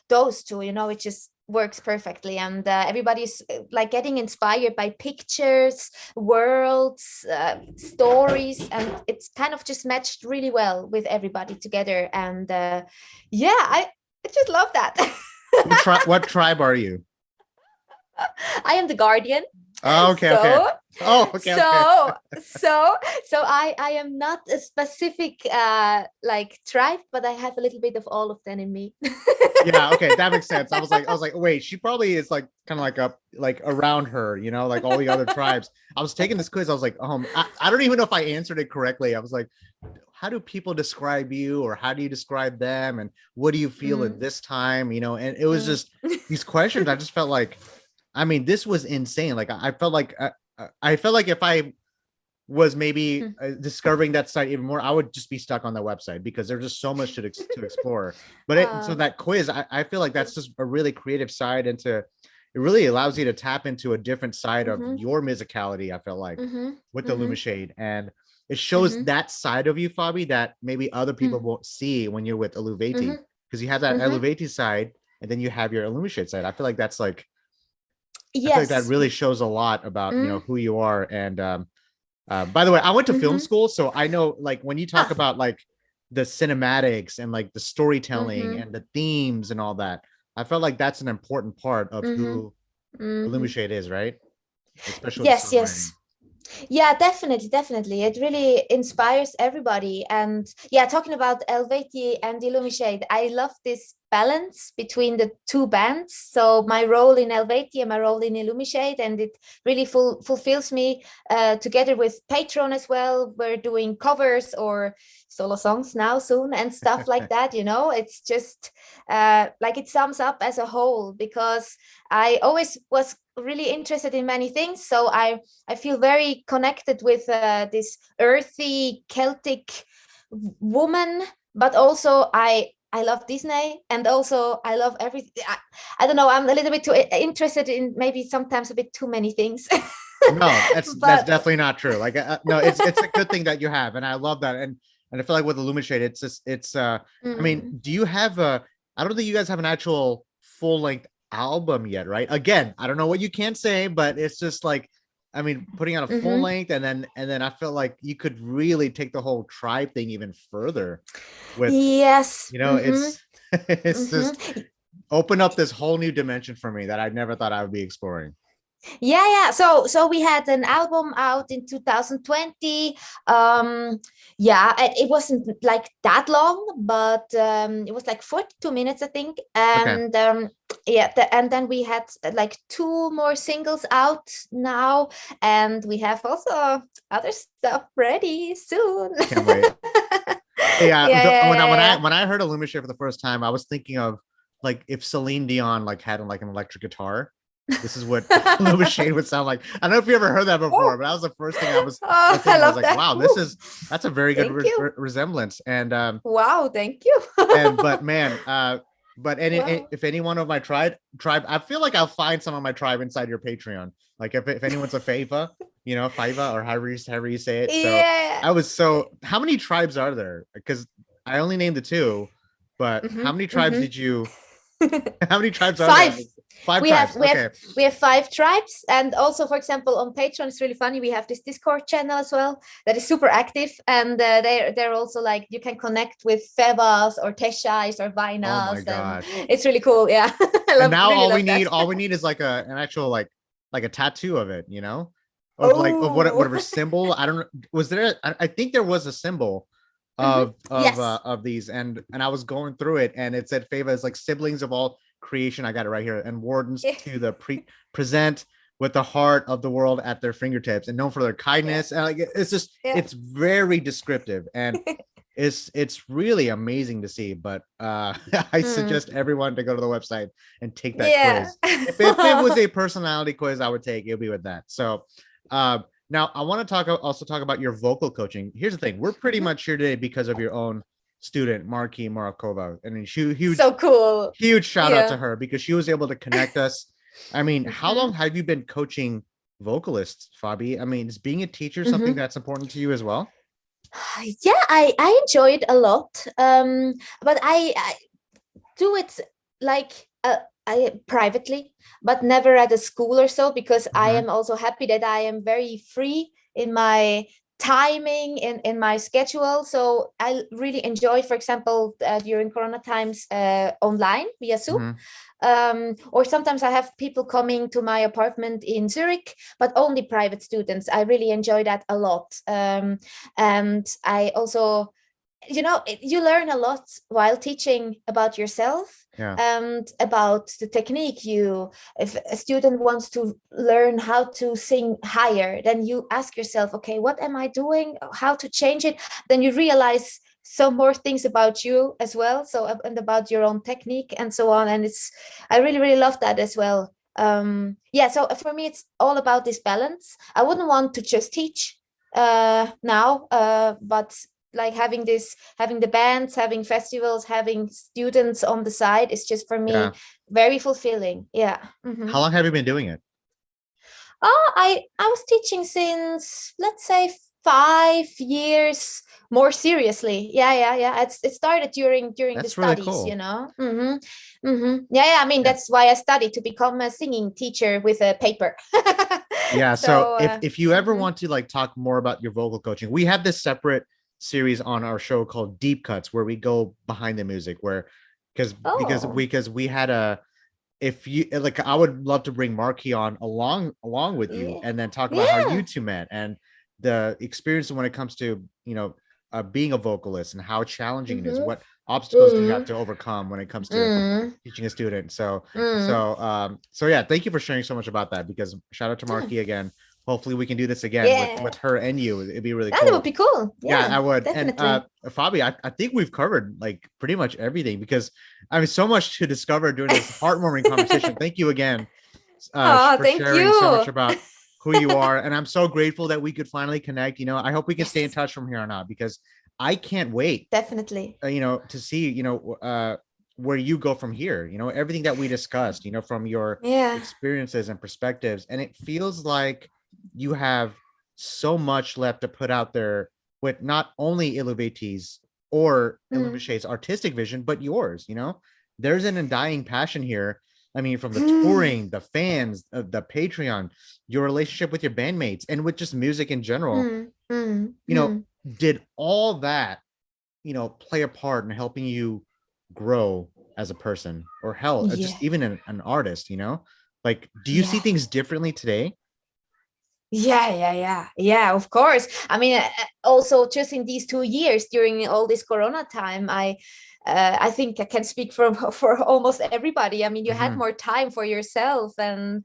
Speaker 1: those two, it just works perfectly. And everybody's like getting inspired by pictures, worlds, stories, and it's kind of just matched really well with everybody together. And I just love that.
Speaker 2: What tribe are you?
Speaker 1: I am the guardian.
Speaker 2: Oh, okay, okay.
Speaker 1: So
Speaker 2: Oh, okay, okay.
Speaker 1: so I am not a specific like tribe, but I have a little bit of all of them in me.
Speaker 2: Yeah, okay, that makes sense. I was like, wait, she probably is like kind of like up like around her, you know, like all the other tribes. I was taking this quiz. I was like, I don't even know if I answered it correctly. I was like, how do people describe you, or how do you describe them, and what do you feel at this time, you know? And it was just these questions. I just felt like, I mean, this was insane. Like I felt like I felt like if I was maybe discovering that site even more, I would just be stuck on the website because there's just so much to explore. But so that quiz, I feel like that's just a really creative side into, it really allows you to tap into a different side of your musicality, I feel like, with the Illumishade. And it shows that side of you, Fabi, that maybe other people won't see when you're with Eluveitie, because you have that Eluveitie side and then you have your Illumishade side. I feel like that's like, I feel like that really shows a lot about, you know, who you are. And by the way, I went to film school, so I know, like, when you talk about like the cinematics and like the storytelling and the themes and all that, I felt like that's an important part of who Illumishade is, right? Especially with the
Speaker 1: Yes,
Speaker 2: songwriting.
Speaker 1: yes. Yeah, definitely. It really inspires everybody. And yeah, talking about Eluveitie and Illumishade, I love this balance between the two bands. So my role in Eluveitie and my role in Illumishade, and it really fulfills me. Together with Patron as well, we're doing covers or solo songs now soon and stuff like that. You know, it's just like it sums up as a whole, because I always was really interested in many things. So I feel very connected with this earthy Celtic woman, but also I love Disney, and also I love everything. I don't know, I'm a little bit too interested in maybe sometimes a bit too many things.
Speaker 2: No, that's definitely not true. Like, no, it's a good thing that you have, and I love that. And I feel like with Illumishade, it's just I mean, do you have a? I don't think you guys have an actual full length album yet, right? Again, I don't know what you can't say, but it's just like, I mean, putting out a full length, and then I feel like you could really take the whole tribe thing even further with,
Speaker 1: Yes.
Speaker 2: you know, it's it's just open up this whole new dimension for me that I never thought I would be exploring.
Speaker 1: Yeah. So we had an album out in 2020. Yeah, it wasn't like that long, but it was like 42 minutes, I think.
Speaker 2: Okay.
Speaker 1: And yeah, and then we had like two more singles out now, and we have also other stuff ready soon.
Speaker 2: Can't wait. Yeah,
Speaker 1: Yeah.
Speaker 2: when I heard Illumishade for the first time, I was thinking of like if Celine Dion like had like an electric guitar. This is what Illumishade would sound like. I don't know if you ever heard that before, but that was the first thing I was thinking.
Speaker 1: I
Speaker 2: I was
Speaker 1: love
Speaker 2: like,
Speaker 1: that.
Speaker 2: wow, that's a very good
Speaker 1: Thank you.
Speaker 2: resemblance. And
Speaker 1: Wow, thank you.
Speaker 2: but man,
Speaker 1: Wow.
Speaker 2: if any one of my tribe, I feel like I'll find some of my tribe inside your Patreon. Like if anyone's a Fava, you know, Fava, or however you say it. So
Speaker 1: Yeah.
Speaker 2: how many tribes are there? Because I only named the two, but how many tribes did you? How many tribes are there?
Speaker 1: Five.
Speaker 2: Five
Speaker 1: we have
Speaker 2: tribes.
Speaker 1: we have
Speaker 2: Okay.
Speaker 1: we have five tribes, and also, for example, on Patreon, it's really funny, we have this Discord channel as well that is super active, and they're also like, you can connect with Fevas or Teshais or
Speaker 2: Oh my
Speaker 1: Vainas, and
Speaker 2: gosh.
Speaker 1: it's really cool. Yeah.
Speaker 2: And now
Speaker 1: Really love that.
Speaker 2: all we need is like an actual like a tattoo of it, you know, of like of
Speaker 1: Oh.
Speaker 2: whatever symbol. I don't know. Was there? I think there was a symbol
Speaker 1: Yes.
Speaker 2: of these, and I was going through it, and it said Fava is like siblings of all creation. I got it right here, and wardens to the present with the heart of the world at their fingertips, and known for their kindness. And like it's just it's very descriptive, and it's really amazing to see. But I suggest everyone to go to the website and take that
Speaker 1: Yeah.
Speaker 2: quiz. If it was a personality quiz, I would take it'll be with that. So now I want to also talk about your vocal coaching. Here's the thing: we're pretty much here today because of your own student, Marky Morakova, and huge,
Speaker 1: So cool.
Speaker 2: huge shout out to
Speaker 1: Yeah.
Speaker 2: her because she was able to connect us. I mean, how long have you been coaching vocalists, Fabi? I mean, is being a teacher something that's important to you as well?
Speaker 1: Yeah, I enjoy it a lot, but I do it like I privately, but never at a school or so, because I am also happy that I am very free in my timing in my schedule. So I really enjoy, for example, during Corona times, online via Zoom. Or sometimes I have people coming to my apartment in Zurich, but only private students. I really enjoy that a lot. And I also, you learn a lot while teaching about yourself.
Speaker 2: Yeah.
Speaker 1: And about the technique. If a student wants to learn how to sing higher, then you ask yourself, okay, what am I doing, how to change it? Then you realize some more things about you as well, so and about your own technique and so on. And I really, really love that as well. So for me, it's all about this balance. I wouldn't want to just teach now, but like having the bands, having festivals, having students on the side is just for me very fulfilling. Yeah.
Speaker 2: How long have you been doing it?
Speaker 1: I was teaching since, let's say, 5 years more seriously. Yeah. It started during
Speaker 2: That's
Speaker 1: the
Speaker 2: really
Speaker 1: studies,
Speaker 2: cool.
Speaker 1: Yeah. I mean, that's why I studied, to become a singing teacher with a paper.
Speaker 2: Yeah. So if you ever want to like talk more about your vocal coaching, we have this separate series on our show called Deep Cuts, where we go behind the music, where because we had a, if you like, I would love to bring Marky on along with you, and then talk about how you two met and the experience when it comes to being a vocalist and how challenging it is, what obstacles do you have to overcome when it comes to teaching a student. So yeah, thank you for sharing so much about that, because shout out to Marky again. Hopefully we can do this again with her and you. It'd be really cool.
Speaker 1: That would be cool.
Speaker 2: Yeah, I would.
Speaker 1: Definitely.
Speaker 2: And Fabi, I think we've covered like pretty much everything, because I mean, so much to discover during this heartwarming conversation. Thank you again for sharing so much about who you are. And I'm so grateful that we could finally connect. I hope we can stay in touch from here on out, because I can't wait.
Speaker 1: Definitely.
Speaker 2: To see, where you go from here, everything that we discussed, from your experiences and perspectives. And it feels like you have so much left to put out there with not only Illuveitie's or Illumishade's artistic vision, but yours. There's an undying passion here. I mean, from the touring, the fans, the Patreon, your relationship with your bandmates, and with just music in general. Did all that, play a part in helping you grow as a person, or just even an artist? Like, do you see things differently today?
Speaker 1: Yeah, of course. I mean, also just in these 2 years during all this Corona time, I think I can speak for almost everybody. I mean, you had more time for yourself, and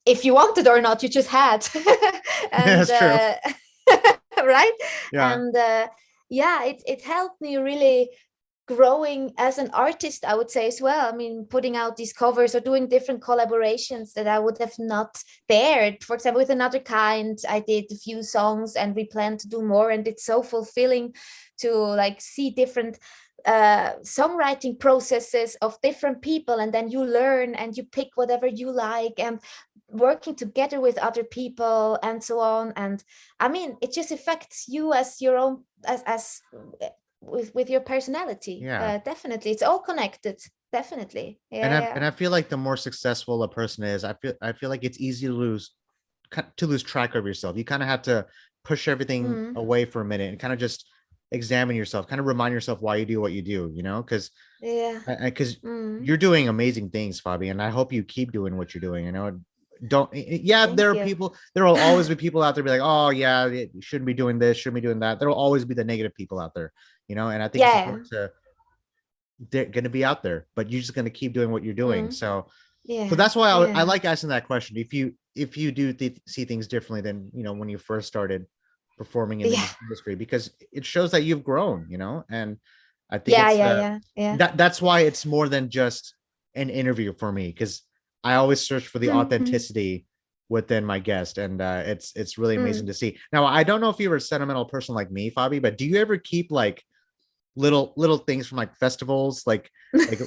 Speaker 1: if you wanted or not, you just had. And
Speaker 2: that's true.
Speaker 1: Right?
Speaker 2: Yeah.
Speaker 1: And it helped me really growing as an artist, I would say, as well. I mean, putting out these covers or doing different collaborations that I would have not dared. For example, with Another Kind, I did a few songs, and we plan to do more, and it's so fulfilling to like see different songwriting processes of different people, and then you learn and you pick whatever you like, and working together with other people and so on. And I mean, it just affects you as your own, as with your personality. Definitely, it's all connected. Definitely.
Speaker 2: And I feel like the more successful a person is, I feel like it's easy to lose track of yourself. You kind of have to push everything away for a minute and kind of just examine yourself, kind of remind yourself why you do what you do, because you're doing amazing things, Fabi, and I hope you keep doing what you're doing. There will always be people out there be like, oh yeah, you shouldn't be doing this, shouldn't be doing that. There will always be the negative people out there, and I think it's important they're going to be out there, but you're just going to keep doing what you're doing. So that's why I like asking that question. If you do see things differently than when you first started performing in the industry, because it shows that you've grown, and I think that's why it's more than just an interview for me, because I always search for the authenticity within my guest, and it's really amazing to see. Now, I don't know if you're a sentimental person like me, Fabi, but do you ever keep like little things from like festivals, like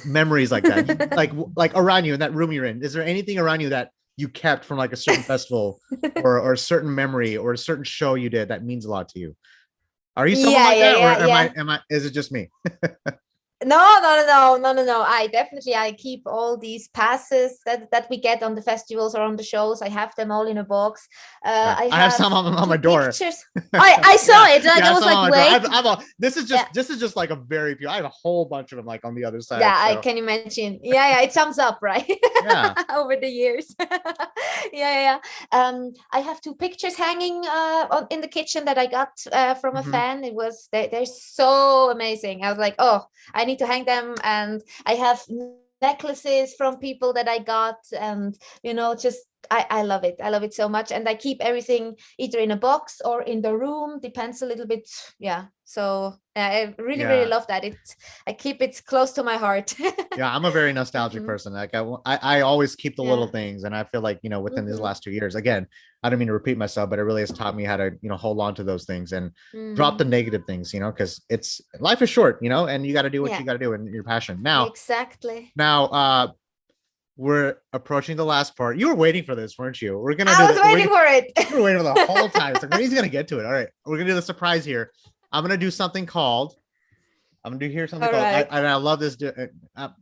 Speaker 2: memories like that, like around you in that room you're in? Is there anything around you that you kept from like a certain festival or a certain memory or a certain show you did that means a lot to you? Are you someone like that, or am I? Is it just me?
Speaker 1: No. I keep all these passes that we get on the festivals or on the shows. I have them all in a box. I
Speaker 2: I have
Speaker 1: have
Speaker 2: some on my
Speaker 1: two
Speaker 2: door.
Speaker 1: pictures. I saw it. Like,
Speaker 2: Yeah,
Speaker 1: I was like, wait.
Speaker 2: this is just like a very few. I have a whole bunch of them like on the other side.
Speaker 1: Yeah,
Speaker 2: so.
Speaker 1: I can imagine. Yeah, it sums up, right?
Speaker 2: Yeah.
Speaker 1: Over the years. Yeah. I have two pictures hanging in the kitchen that I got from a fan. It was they're so amazing. I was like, oh, I need to hang them. And I have necklaces from people that I got, and just I love it. I love it so much, and I keep everything either in a box or in the room, depends a little bit. Yeah, so I really love that. I keep it close to my heart.
Speaker 2: Yeah, I'm a very nostalgic person. Like I always keep the little things, and I feel like within these last 2 years, again, I don't mean to repeat myself, but it really has taught me how to hold on to those things and drop the negative things, because life is short, and you got to do what you got to do and your passion. Now,
Speaker 1: exactly.
Speaker 2: Now, we're approaching the last part. You were waiting for this, weren't you?
Speaker 1: I was waiting for it.
Speaker 2: You were waiting for the whole time. It's like, when he's gonna get to it. All right, we're gonna do the surprise here. I'm gonna do something called. I'm gonna do something called. Right. I love this.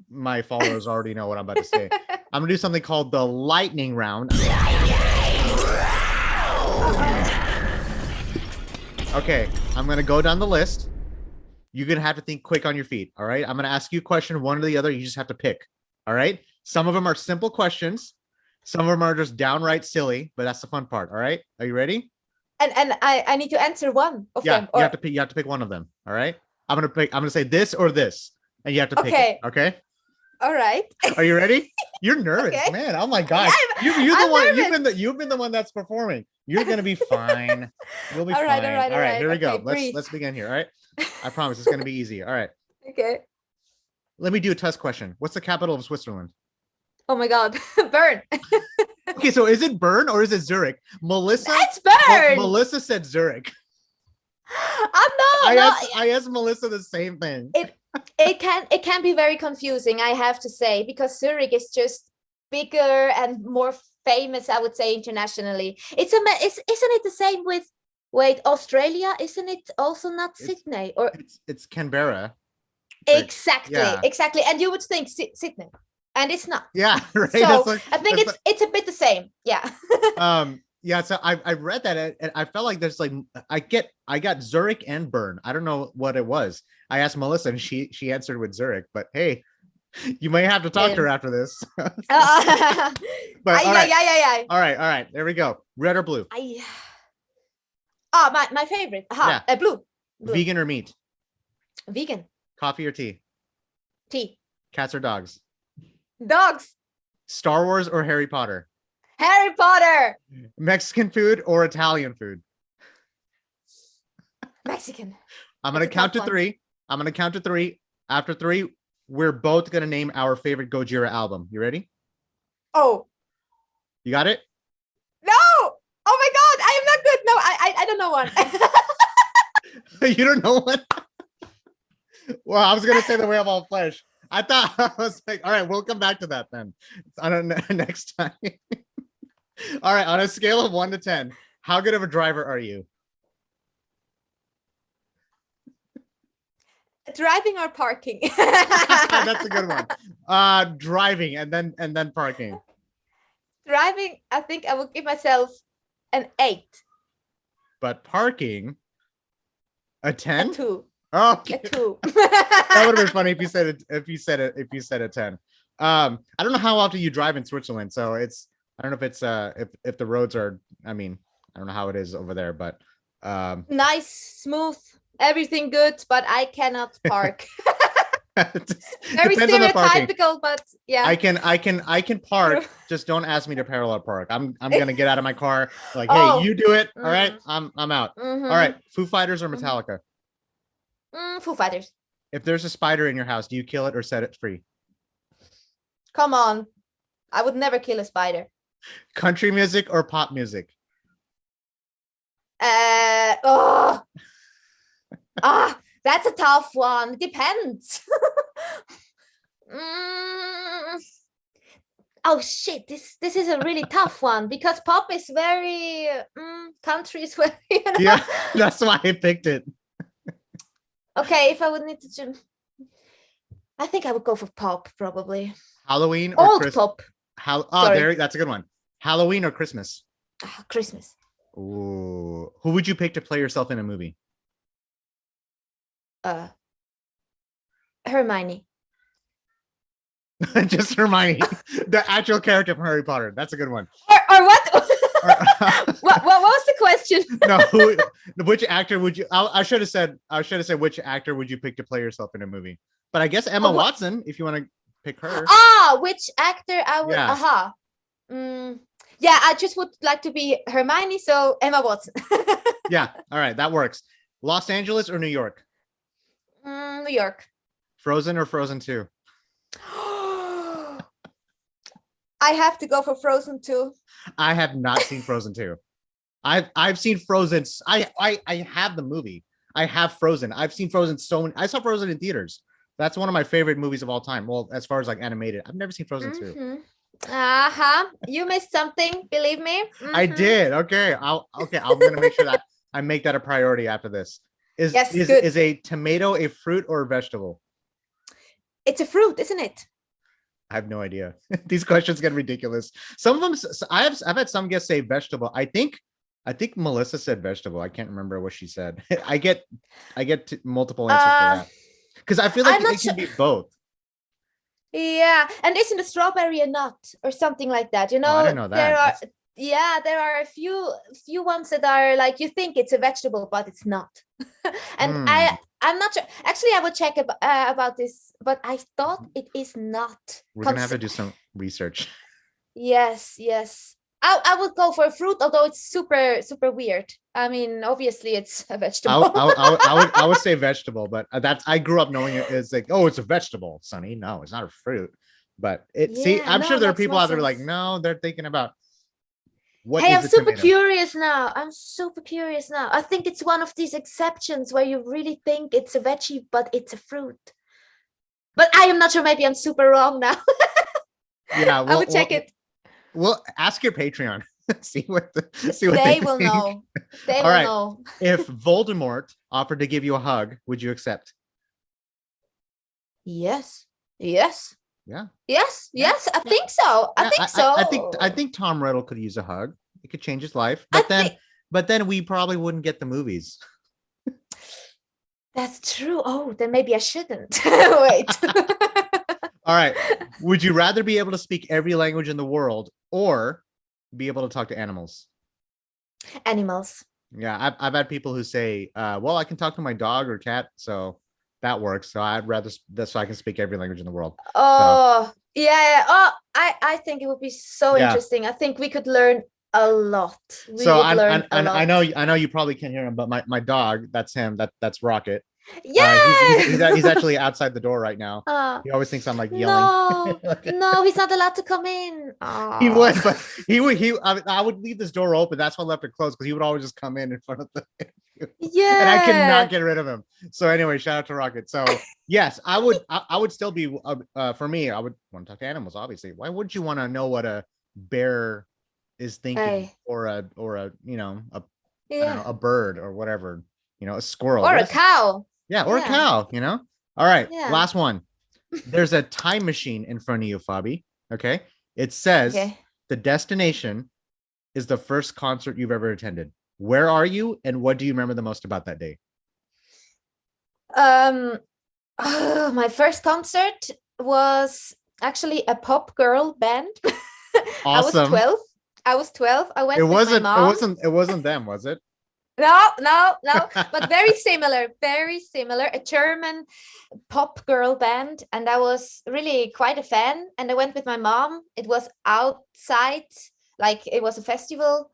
Speaker 2: My followers already know what I'm about to say. I'm gonna do something called the lightning round. Okay, I'm gonna go down the list. You're gonna have to think quick on your feet. All right, I'm gonna ask you a question, one or the other. You just have to pick. All right. Some of them are simple questions. Some of them are just downright silly, but that's the fun part. All right. Are you ready?
Speaker 1: And I need to answer one of them.
Speaker 2: Or... you have to pick one of them. All right. I'm gonna say this or this, and you have to pick it. Okay.
Speaker 1: All right.
Speaker 2: Are you ready? You're nervous, man. Oh my gosh. You're the one. Nervous. You've been the one that's performing. You're gonna be fine. You'll be fine. All right. Here we go. Let's begin here. All right. I promise it's gonna be easy. All right.
Speaker 1: Okay.
Speaker 2: Let me do a test question. What's the capital of Switzerland?
Speaker 1: Oh my God, Bern.
Speaker 2: Okay, so is it Bern or is it Zurich? Melissa.
Speaker 1: It's Bern.
Speaker 2: Melissa said Zurich.
Speaker 1: I
Speaker 2: asked Melissa the same thing.
Speaker 1: It can be very confusing, I have to say, because Zurich is just bigger and more famous, I would say, internationally. Isn't it the same with Australia? Isn't it also not Sydney? Or
Speaker 2: it's Canberra.
Speaker 1: Exactly. And you would think Sydney. And it's not.
Speaker 2: Yeah, right.
Speaker 1: So I think it's a bit the same. Yeah.
Speaker 2: Yeah. So I read that and I felt like there's like I got Zurich and Bern. I don't know what it was. I asked Melissa and she answered with Zurich. But hey, you may have to talk to her after this. But all right. There we go. Red or blue?
Speaker 1: My favorite. Blue.
Speaker 2: Vegan or meat?
Speaker 1: Vegan.
Speaker 2: Coffee or tea?
Speaker 1: Tea.
Speaker 2: Cats or dogs?
Speaker 1: Dogs.
Speaker 2: Star Wars or Harry Potter?
Speaker 1: Harry Potter.
Speaker 2: Mexican food or Italian food?
Speaker 1: Mexican.
Speaker 2: I'm going to count to three. After three, we're both going to name our favorite Gojira album. You ready?
Speaker 1: Oh.
Speaker 2: You got it?
Speaker 1: No. Oh my God. I am not good. No, I don't know one.
Speaker 2: You don't know one? Well, I was going to say The Way of All Flesh. I thought, I was like, all right, we'll come back to that then. I don't know, next time. All right, on a scale of 1 to 10, how good of a driver are you?
Speaker 1: Driving or parking?
Speaker 2: That's a good one. Driving and then parking.
Speaker 1: Driving, I think I will give myself an 8. But
Speaker 2: parking, a 10?
Speaker 1: A 2.
Speaker 2: Oh,
Speaker 1: a 2.
Speaker 2: That would have been funny if you said it. If you said a 10. I don't know how often you drive in Switzerland, so I don't know if it's if the roads are. I mean, I don't know how it is over there, but
Speaker 1: nice, smooth, everything good, but I cannot park. Very stereotypical, but yeah.
Speaker 2: I can park. Just don't ask me to parallel park. I'm gonna get out of my car. Like, hey, you do it. All right, I'm out. All right, Foo Fighters or Metallica?
Speaker 1: Foo Fighters.
Speaker 2: If there's a spider in your house, do you kill it or set it free?
Speaker 1: Come on, I would never kill a spider.
Speaker 2: Country music or pop music?
Speaker 1: That's a tough one. Depends. Oh shit, this is a really tough one because pop is very country is very.
Speaker 2: Yeah, that's why I picked it.
Speaker 1: Okay, if I would need to choose, I think I would go for pop, probably.
Speaker 2: Halloween or
Speaker 1: Old
Speaker 2: Chris?
Speaker 1: pop.
Speaker 2: There, that's a good one. Halloween or Christmas?
Speaker 1: Christmas.
Speaker 2: Ooh. Who would you pick to play yourself in a movie?
Speaker 1: Hermione.
Speaker 2: Just Hermione, the actual character from Harry Potter. That's a good one.
Speaker 1: Or what? what was the question?
Speaker 2: No, which actor would you? I should have said which actor would you pick to play yourself in a movie? But I guess Emma Watson, if you want to pick her.
Speaker 1: Which actor I would? Yeah, I just would like to be Hermione, so Emma Watson.
Speaker 2: Yeah, all right, that works. Los Angeles or New York?
Speaker 1: New York.
Speaker 2: Frozen or Frozen 2?
Speaker 1: I have to go for Frozen 2.
Speaker 2: I have not seen Frozen 2. I've seen Frozen. I have the movie. I have Frozen. I've seen Frozen I saw Frozen in theaters. That's one of my favorite movies of all time. Well, as far as like animated, I've never seen Frozen 2.
Speaker 1: You missed something, believe me.
Speaker 2: I did. Okay. I'm gonna make sure that I make that a priority after this. Is a tomato a fruit or a vegetable?
Speaker 1: It's a fruit, isn't it?
Speaker 2: I have no idea. These questions get ridiculous. Some of them, I've had some guests say vegetable. I think Melissa said vegetable. I can't remember what she said. I get multiple answers for that because I feel like it can be both.
Speaker 1: Yeah, and isn't a strawberry a nut or something like that? You know,
Speaker 2: I don't know that.
Speaker 1: There are a few ones that are like you think it's a vegetable, but it's not. And I'm not sure. Actually, I would check about this, but I thought it is not.
Speaker 2: We're gonna have to do some research.
Speaker 1: Yes. I would go for a fruit, although it's super weird. I mean, obviously it's a vegetable.
Speaker 2: I would say vegetable, but I grew up knowing it is like, oh, it's a vegetable, Sonny. No, it's not a fruit. But I'm sure there are people out there like, no, they're thinking about what.
Speaker 1: Hey, I'm super curious now. I think it's one of these exceptions where you really think it's a veggie, but it's a fruit. But I am not sure. Maybe I'm super wrong now.
Speaker 2: Yeah,
Speaker 1: I would check it.
Speaker 2: Well, ask your Patreon. see what
Speaker 1: they will know. They will know.
Speaker 2: If Voldemort offered to give you a hug, would you accept?
Speaker 1: Yes.
Speaker 2: Yeah.
Speaker 1: Yes. I think so.
Speaker 2: I think Tom Riddle could use a hug. It could change his life. But then we probably wouldn't get the movies.
Speaker 1: That's true. Oh, then maybe I shouldn't. Wait.
Speaker 2: All right. Would you rather be able to speak every language in the world or be able to talk to animals?
Speaker 1: Animals.
Speaker 2: Yeah, I've had people who say, well, I can talk to my dog or cat, so that works. So I'd rather so I can speak every language in the world.
Speaker 1: Yeah. Oh, I think it would be so interesting. I think we could learn a lot.
Speaker 2: I know you probably can't hear him, but my dog, that's him. That's Rocket.
Speaker 1: Yeah,
Speaker 2: he's actually outside the door right now. He always thinks I'm like yelling.
Speaker 1: No, he's not allowed to come in.
Speaker 2: He would, but I would leave this door open. That's why I left it closed because he would always just come in front of the.
Speaker 1: Yeah,
Speaker 2: and I could not get rid of him. So anyway, shout out to Rocket. So yes, I would still be. For me, I would want to talk to animals. Obviously, why wouldn't you want to know what a bear is thinking, or a a bird or whatever, a squirrel
Speaker 1: or a cow.
Speaker 2: Yeah, or a cow, All right, last one. There's a time machine in front of you, Fabi. Okay. It says the destination is the first concert you've ever attended. Where are you and what do you remember the most about that day?
Speaker 1: My first concert was actually a pop girl band.
Speaker 2: Awesome.
Speaker 1: I was 12. I went
Speaker 2: it
Speaker 1: with my mom.
Speaker 2: It wasn't them, was it?
Speaker 1: No, but very similar, a German pop girl band, and I was really quite a fan, and I went with my mom. It was outside, like it was a festival,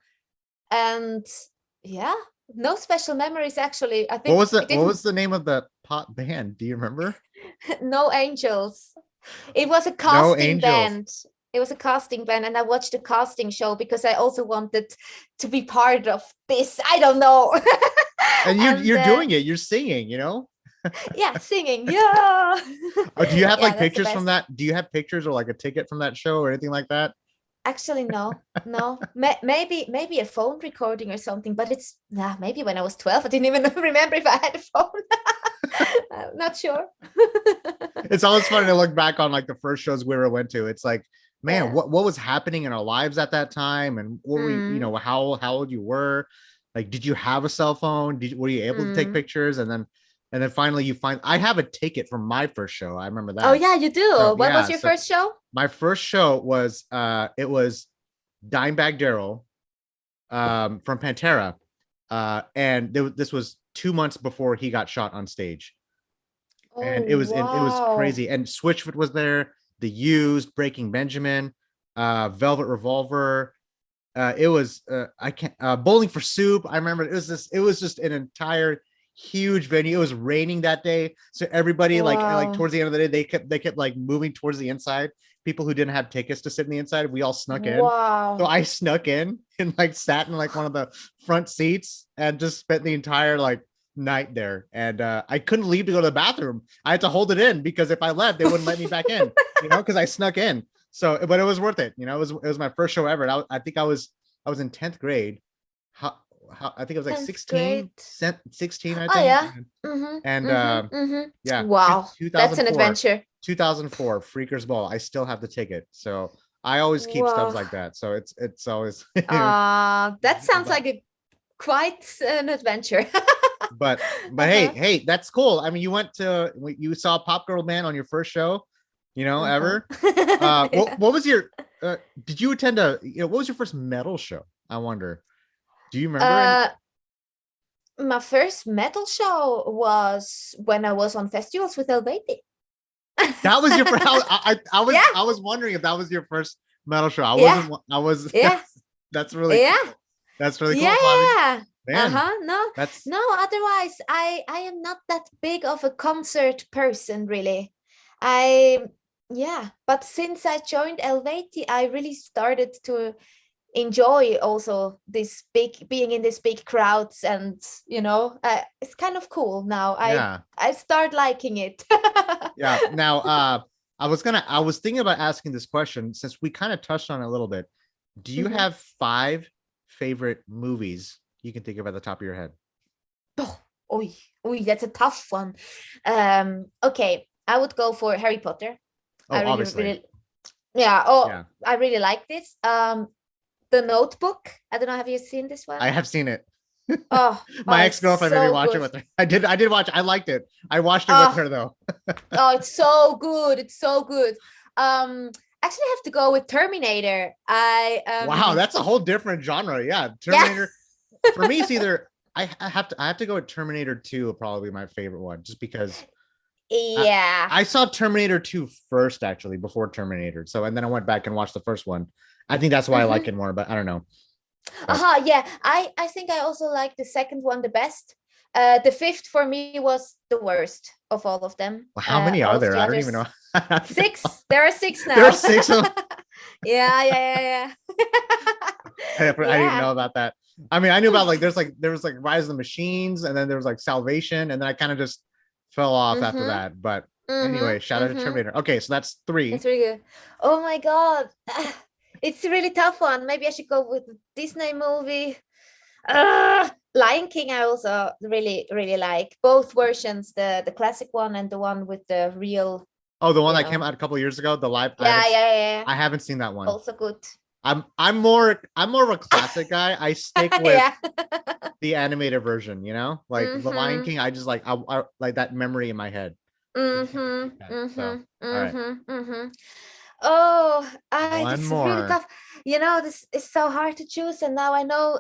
Speaker 1: and no special memories actually. I think
Speaker 2: what was the name of the pop band? Do you remember?
Speaker 1: No Angels. It was a casting band. It was a casting band, and I watched the casting show because I also wanted to be part of this. I don't know.
Speaker 2: And you're doing it. You're singing,
Speaker 1: Yeah, singing. Yeah.
Speaker 2: Do you have like pictures from that? Do you have pictures or like a ticket from that show or anything like that?
Speaker 1: Actually, no. Maybe a phone recording or something. But it's maybe when I was 12, I didn't even remember if I had a phone. not sure.
Speaker 2: It's always funny to look back on like the first shows we ever went to. It's like, man,
Speaker 1: Yeah.
Speaker 2: what was happening in our lives at that time, and what were you know,
Speaker 1: Mm,
Speaker 2: how old you were, like, did you have a cell phone? Were you able to take
Speaker 1: mm.
Speaker 2: pictures? And then finally you find I have a ticket from my first show. I remember
Speaker 1: Oh
Speaker 2: that.
Speaker 1: yeah, you
Speaker 2: So
Speaker 1: do. When was
Speaker 2: yeah,
Speaker 1: your
Speaker 2: so
Speaker 1: first show?
Speaker 2: my first show was it was Dimebag Daryl from Pantera. And this was 2 months before he got shot on stage.
Speaker 1: Oh
Speaker 2: And it was
Speaker 1: wow.
Speaker 2: crazy. And Switchfoot was there, The Used, Breaking Benjamin, Velvet Revolver. It was I can't Bowling for Soup. I remember it was just an entire huge venue. It was raining that day, so everybody like
Speaker 1: Wow.
Speaker 2: towards the end of the day they kept like moving towards the inside. People who didn't have tickets to sit in the inside, we all snuck in. So
Speaker 1: Wow.
Speaker 2: I snuck in and like sat in like one of the front seats and just spent the entire like night there. And I couldn't leave to go to the bathroom. I had to hold it in because if I left, they wouldn't let me back in, because I snuck in. So, but it was worth it. It was my first show ever. And I think I was in 10th grade. I think I was like
Speaker 1: 10th
Speaker 2: 16,
Speaker 1: grade.
Speaker 2: 16, I
Speaker 1: Oh
Speaker 2: think.
Speaker 1: yeah. Mm-hmm.
Speaker 2: And
Speaker 1: Mm-hmm. Mm-hmm.
Speaker 2: yeah,
Speaker 1: Wow. That's an
Speaker 2: 2004,
Speaker 1: adventure.
Speaker 2: 2004 Freakers Ball. I still have the ticket. So I always keep stubs
Speaker 1: Wow.
Speaker 2: like that. So it's always
Speaker 1: That sounds
Speaker 2: but
Speaker 1: like a quite an adventure.
Speaker 2: but hey,
Speaker 1: Uh-huh.
Speaker 2: hey, that's cool. I mean, you saw Pop Girl Band on your first show,
Speaker 1: Uh-huh.
Speaker 2: ever.
Speaker 1: Yeah.
Speaker 2: What was your did you attend what was your first metal show? I wonder. Do you remember any?
Speaker 1: Uh, my first metal show was when I was on festivals with Eluveitie.
Speaker 2: That was your first.
Speaker 1: Yeah,
Speaker 2: I was wondering if that was your first metal show. I
Speaker 1: yeah,
Speaker 2: wasn't. I was.
Speaker 1: yeah,
Speaker 2: That's really
Speaker 1: yeah,
Speaker 2: cool. That's really
Speaker 1: yeah,
Speaker 2: cool, Fabi.
Speaker 1: yeah.
Speaker 2: Man,
Speaker 1: Uh-huh. No,
Speaker 2: that's
Speaker 1: no, otherwise I am not that big of a concert person, really. I yeah, but since I joined Eluveitie, I really started to enjoy also this big being in these big crowds, and it's kind of cool now. I
Speaker 2: yeah,
Speaker 1: I start liking it.
Speaker 2: yeah. Now, I was thinking about asking this question since we kind of touched on it a little bit. Do you
Speaker 1: Mhm.
Speaker 2: have 5 favorite movies you can think of at the top of your head?
Speaker 1: Oh, oi, oi, that's a tough one. Okay, I would go for Harry Potter.
Speaker 2: Oh,
Speaker 1: I really,
Speaker 2: obviously,
Speaker 1: really, yeah. Oh,
Speaker 2: yeah.
Speaker 1: I really like this. The Notebook. I don't know. Have you seen this one?
Speaker 2: I have seen it.
Speaker 1: Oh, oh,
Speaker 2: My
Speaker 1: it's
Speaker 2: ex-girlfriend made me
Speaker 1: so
Speaker 2: watch it
Speaker 1: good.
Speaker 2: with her. I did watch it. I liked it. I watched it with
Speaker 1: Oh,
Speaker 2: her though.
Speaker 1: oh, it's so good. It's so good. Actually, I have to go with Terminator.
Speaker 2: Wow, that's a whole different genre. Yeah,
Speaker 1: Yeah,
Speaker 2: Terminator. For me, it's either I have to go with Terminator 2, probably my favorite one, just because I,
Speaker 1: yeah.
Speaker 2: I saw Terminator 2 first, actually, before Terminator. So and then I went back and watched the first one. I think that's why I like
Speaker 1: Mm-hmm.
Speaker 2: it more, but I don't know. But
Speaker 1: Yeah. I think I also like the second one the best. The fifth for me was the worst of all of them.
Speaker 2: how many
Speaker 1: All
Speaker 2: are
Speaker 1: of
Speaker 2: there?
Speaker 1: the
Speaker 2: I don't even
Speaker 1: others.
Speaker 2: know.
Speaker 1: Six. There are six
Speaker 2: There are
Speaker 1: now.
Speaker 2: 6 of them.
Speaker 1: Yeah, yeah,
Speaker 2: I
Speaker 1: yeah,
Speaker 2: didn't even
Speaker 1: yeah.
Speaker 2: know about that. I mean, I knew about like there was like Rise of the Machines, and then there was like Salvation, and then I kind of just fell off after
Speaker 1: Mm-hmm.
Speaker 2: that. But anyway,
Speaker 1: Mm-hmm.
Speaker 2: shout out to
Speaker 1: Mm-hmm.
Speaker 2: Terminator. Okay, so that's
Speaker 1: It's
Speaker 2: 3.
Speaker 1: really good. Oh my God. It's a really tough one. Maybe I should go with the Disney movie. Lion King, I also really, really like both versions, the classic one and the one with the real,
Speaker 2: Oh, the one
Speaker 1: you
Speaker 2: that came
Speaker 1: know.
Speaker 2: out a couple years ago, the live.
Speaker 1: Yeah, yeah, yeah.
Speaker 2: I haven't seen that one.
Speaker 1: Also good.
Speaker 2: I'm more of a classic guy. I stick with
Speaker 1: Yeah.
Speaker 2: the animated version, like the Lion
Speaker 1: Mm-hmm.
Speaker 2: King. I just I like that memory in my head.
Speaker 1: Mm-hmm.
Speaker 2: So
Speaker 1: Mm-hmm.
Speaker 2: all right,
Speaker 1: Mm-hmm. Mm-hmm. Oh,
Speaker 2: one
Speaker 1: this is really
Speaker 2: more.
Speaker 1: tough. This is so hard to choose. And now I know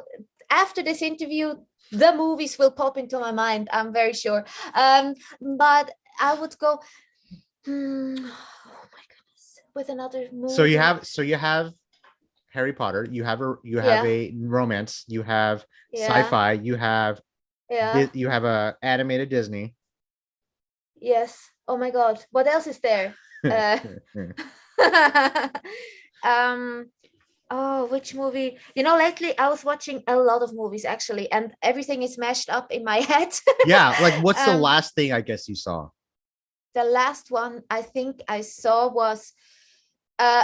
Speaker 1: after this interview, the movies will pop into my mind, I'm very sure. But I would go, oh my goodness, with another movie.
Speaker 2: So you have Harry Potter. You have
Speaker 1: Yeah,
Speaker 2: a romance. You have
Speaker 1: yeah,
Speaker 2: sci-fi. You have
Speaker 1: yeah,
Speaker 2: you have a animated Disney.
Speaker 1: yes. Oh my God, what else is there? Uh, um, oh, which movie? Lately I was watching a lot of movies actually, and everything is mashed up in my head.
Speaker 2: Yeah, like what's the
Speaker 1: um,
Speaker 2: last thing I guess you saw?
Speaker 1: the last one I think I saw was uh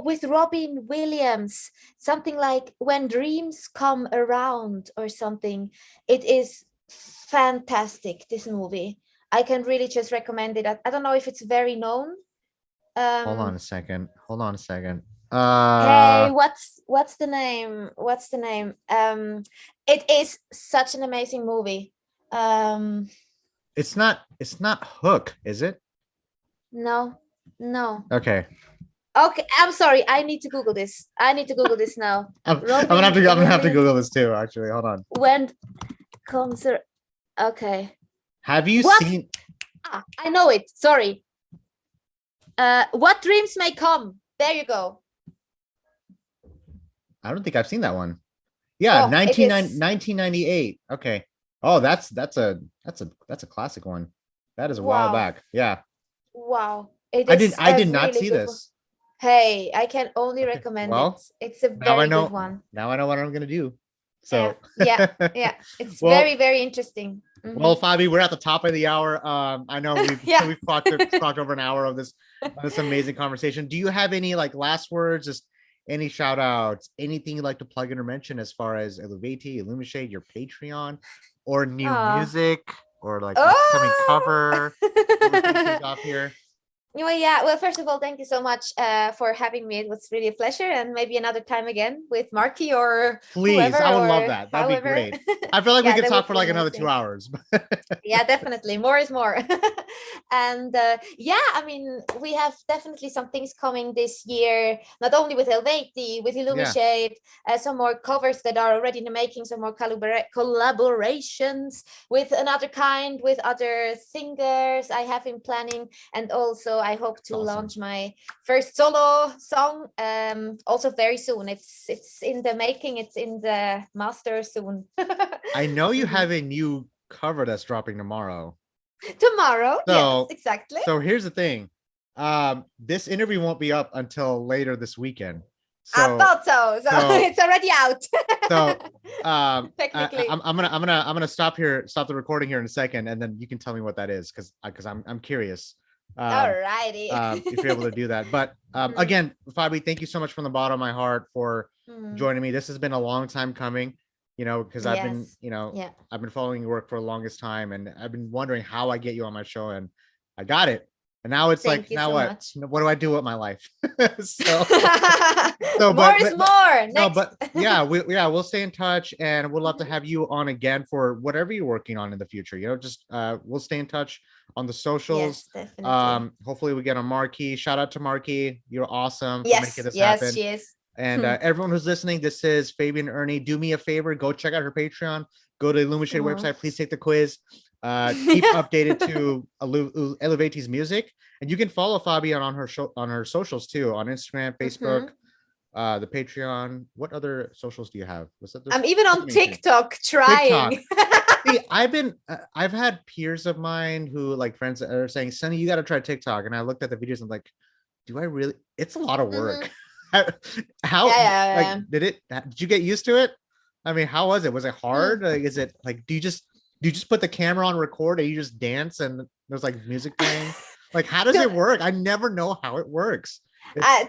Speaker 1: with Robin Williams, something like When Dreams Come Around or something. It is fantastic, this movie. I can really just recommend it. I don't know if it's very known.
Speaker 2: Hold on a second.
Speaker 1: Hey, what's the name? It is such an amazing movie.
Speaker 2: It's not Hook, is it?
Speaker 1: No.
Speaker 2: Okay.
Speaker 1: Okay, I'm sorry. I need to Google this. Now.
Speaker 2: I'm gonna have to Google this too. Actually, hold on.
Speaker 1: When comes there? Okay.
Speaker 2: Have you seen?
Speaker 1: I know it. Sorry. What Dreams May Come. There you go.
Speaker 2: I don't think I've seen that one. Yeah, 1998. Okay. Oh, that's a classic one. That is a while back. Yeah.
Speaker 1: Wow.
Speaker 2: I did not see this.
Speaker 1: Hey, I can only recommend it. It's a very good one.
Speaker 2: Now I know what I'm gonna do. So
Speaker 1: yeah. It's very, very interesting.
Speaker 2: Well, Fabi, we're at the top of the hour. I know we've talked over an hour of this amazing conversation. Do you have any like last words, just any shout outs, anything you'd like to plug in or mention as far as Eluveitie, Illumishade, your Patreon, or new music, or like upcoming cover? Off here.
Speaker 1: Well, first of all, thank you so much for having me. It was really a pleasure, and maybe another time again with Marky or
Speaker 2: please.
Speaker 1: Whoever,
Speaker 2: I would love that. That'd be great. I feel like we could talk for like another 2 hours.
Speaker 1: Yeah, definitely. More is more. And I mean, we have definitely some things coming this year, not only with Eluveitie, with Illumishade, some more covers that are already in the making, some more collaborations with another kind, with other singers I have in planning, and also I hope to launch my first solo song also very soon. It's in the making, it's in the master soon.
Speaker 2: I know you have a new cover that's dropping tomorrow.
Speaker 1: Yes, exactly.
Speaker 2: So here's the thing. This interview won't be up until later this weekend. So,
Speaker 1: I thought so it's already out.
Speaker 2: So
Speaker 1: technically
Speaker 2: I'm gonna stop the recording here in a second, and then you can tell me what that is, because I'm curious.
Speaker 1: Alrighty.
Speaker 2: If you're able to do that. But again, Fabi, thank you so much from the bottom of my heart for joining me. This has been a long time coming, because I've been, I've been following your work for the longest time, and I've been wondering how I get you on my show, and I got it. And now it's what do I do with my life?
Speaker 1: More is more.
Speaker 2: We'll stay in touch, and we'd love to have you on again for whatever you're working on in the future. We'll stay in touch on the socials.
Speaker 1: Yes, definitely.
Speaker 2: Hopefully we get a Marky. Shout out to Marky. You're awesome.
Speaker 1: Yes, she is.
Speaker 2: And everyone who's listening, this is Fabienne Erni. Do me a favor, go check out her Patreon. Go to the Illumishade website. Please take the quiz. Keep updated to Eluveitie's music, and you can follow Fabienne on her socials too, on Instagram, Facebook, the Patreon. What other socials do you have?
Speaker 1: I'm even on TikTok trying.
Speaker 2: See, I've had peers of mine who, like, friends that are saying, Sunny, you got to try TikTok. And I looked at the videos and I'm like, do I really? It's a lot of work. How did you get used to it? I mean, how was it? Was it hard? Like, is it like, do you just put the camera on record, or you just dance and there's like music playing? Like, how does it work? I never know how it works.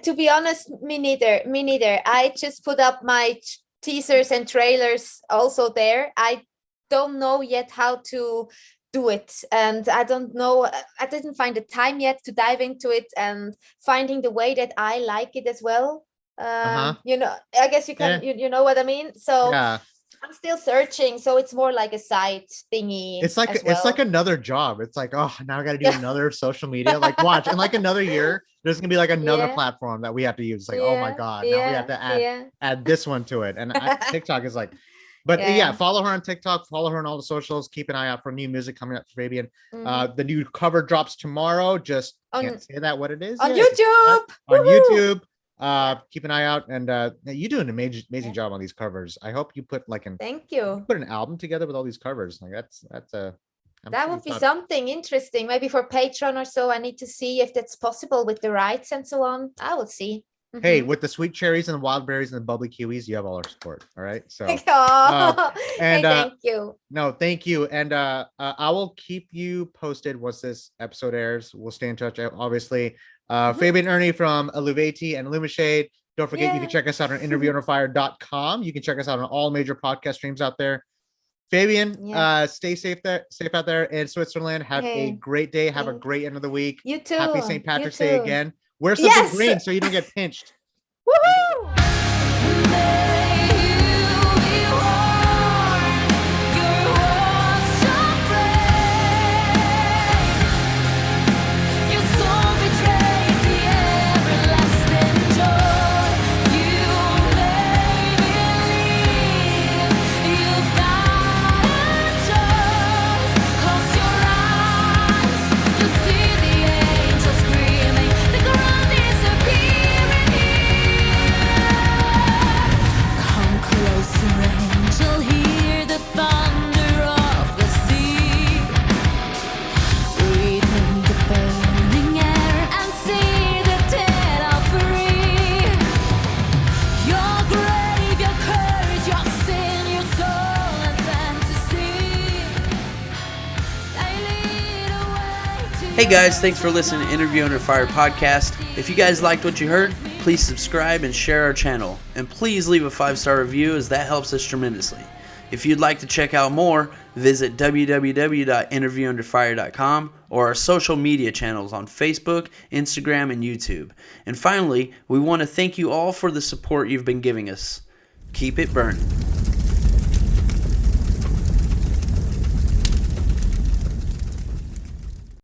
Speaker 1: To be honest, me neither. I just put up my teasers and trailers also there. I don't know yet how to do it, and I don't know, I didn't find the time yet to dive into it and finding the way that I like it as well. I guess you can, you know what I mean? So I'm still searching, so it's more like a side thingy.
Speaker 2: It's like another job. It's like, oh, now I got to do another social media. Like, watch, in like another year, there's gonna be like another platform that we have to use. It's like, oh my god, now we have to add this one to it. And TikTok is like, but follow her on TikTok, follow her on all the socials. Keep an eye out for new music coming up for Fabienne. The new cover drops tomorrow. Just can't say that what it is
Speaker 1: on YouTube.
Speaker 2: On YouTube. Keep an eye out, and you do an amazing job on these covers. I hope you put
Speaker 1: thank you.
Speaker 2: Put an album together with all these covers. Like
Speaker 1: that would be something interesting, maybe for Patreon or so. I need to see if that's possible with the rights and so on. I will see.
Speaker 2: Hey, with the sweet cherries and the wild berries and the bubbly kiwis, you have all our support. All right. So
Speaker 1: and thank you.
Speaker 2: No, thank you. And I will keep you posted once this episode airs. We'll stay in touch, obviously. Fabienne Erni from Eluveitie and Illumishade. Don't forget, you can check us out on interviewonfire.com. You can check us out on all major podcast streams out there. Fabienne, stay safe out there in Switzerland. Have a great day. Have a great end of the week.
Speaker 1: You too.
Speaker 2: Happy St. Patrick's Day again. Wear something green so you don't get pinched.
Speaker 1: Woohoo!
Speaker 3: Hey guys, thanks for listening to Interview Under Fire podcast. If you guys liked what you heard, please subscribe and share our channel. And please leave a 5-star review, as that helps us tremendously. If you'd like to check out more, visit www.interviewunderfire.com or our social media channels on Facebook, Instagram, and YouTube. And finally, we want to thank you all for the support you've been giving us. Keep it burning.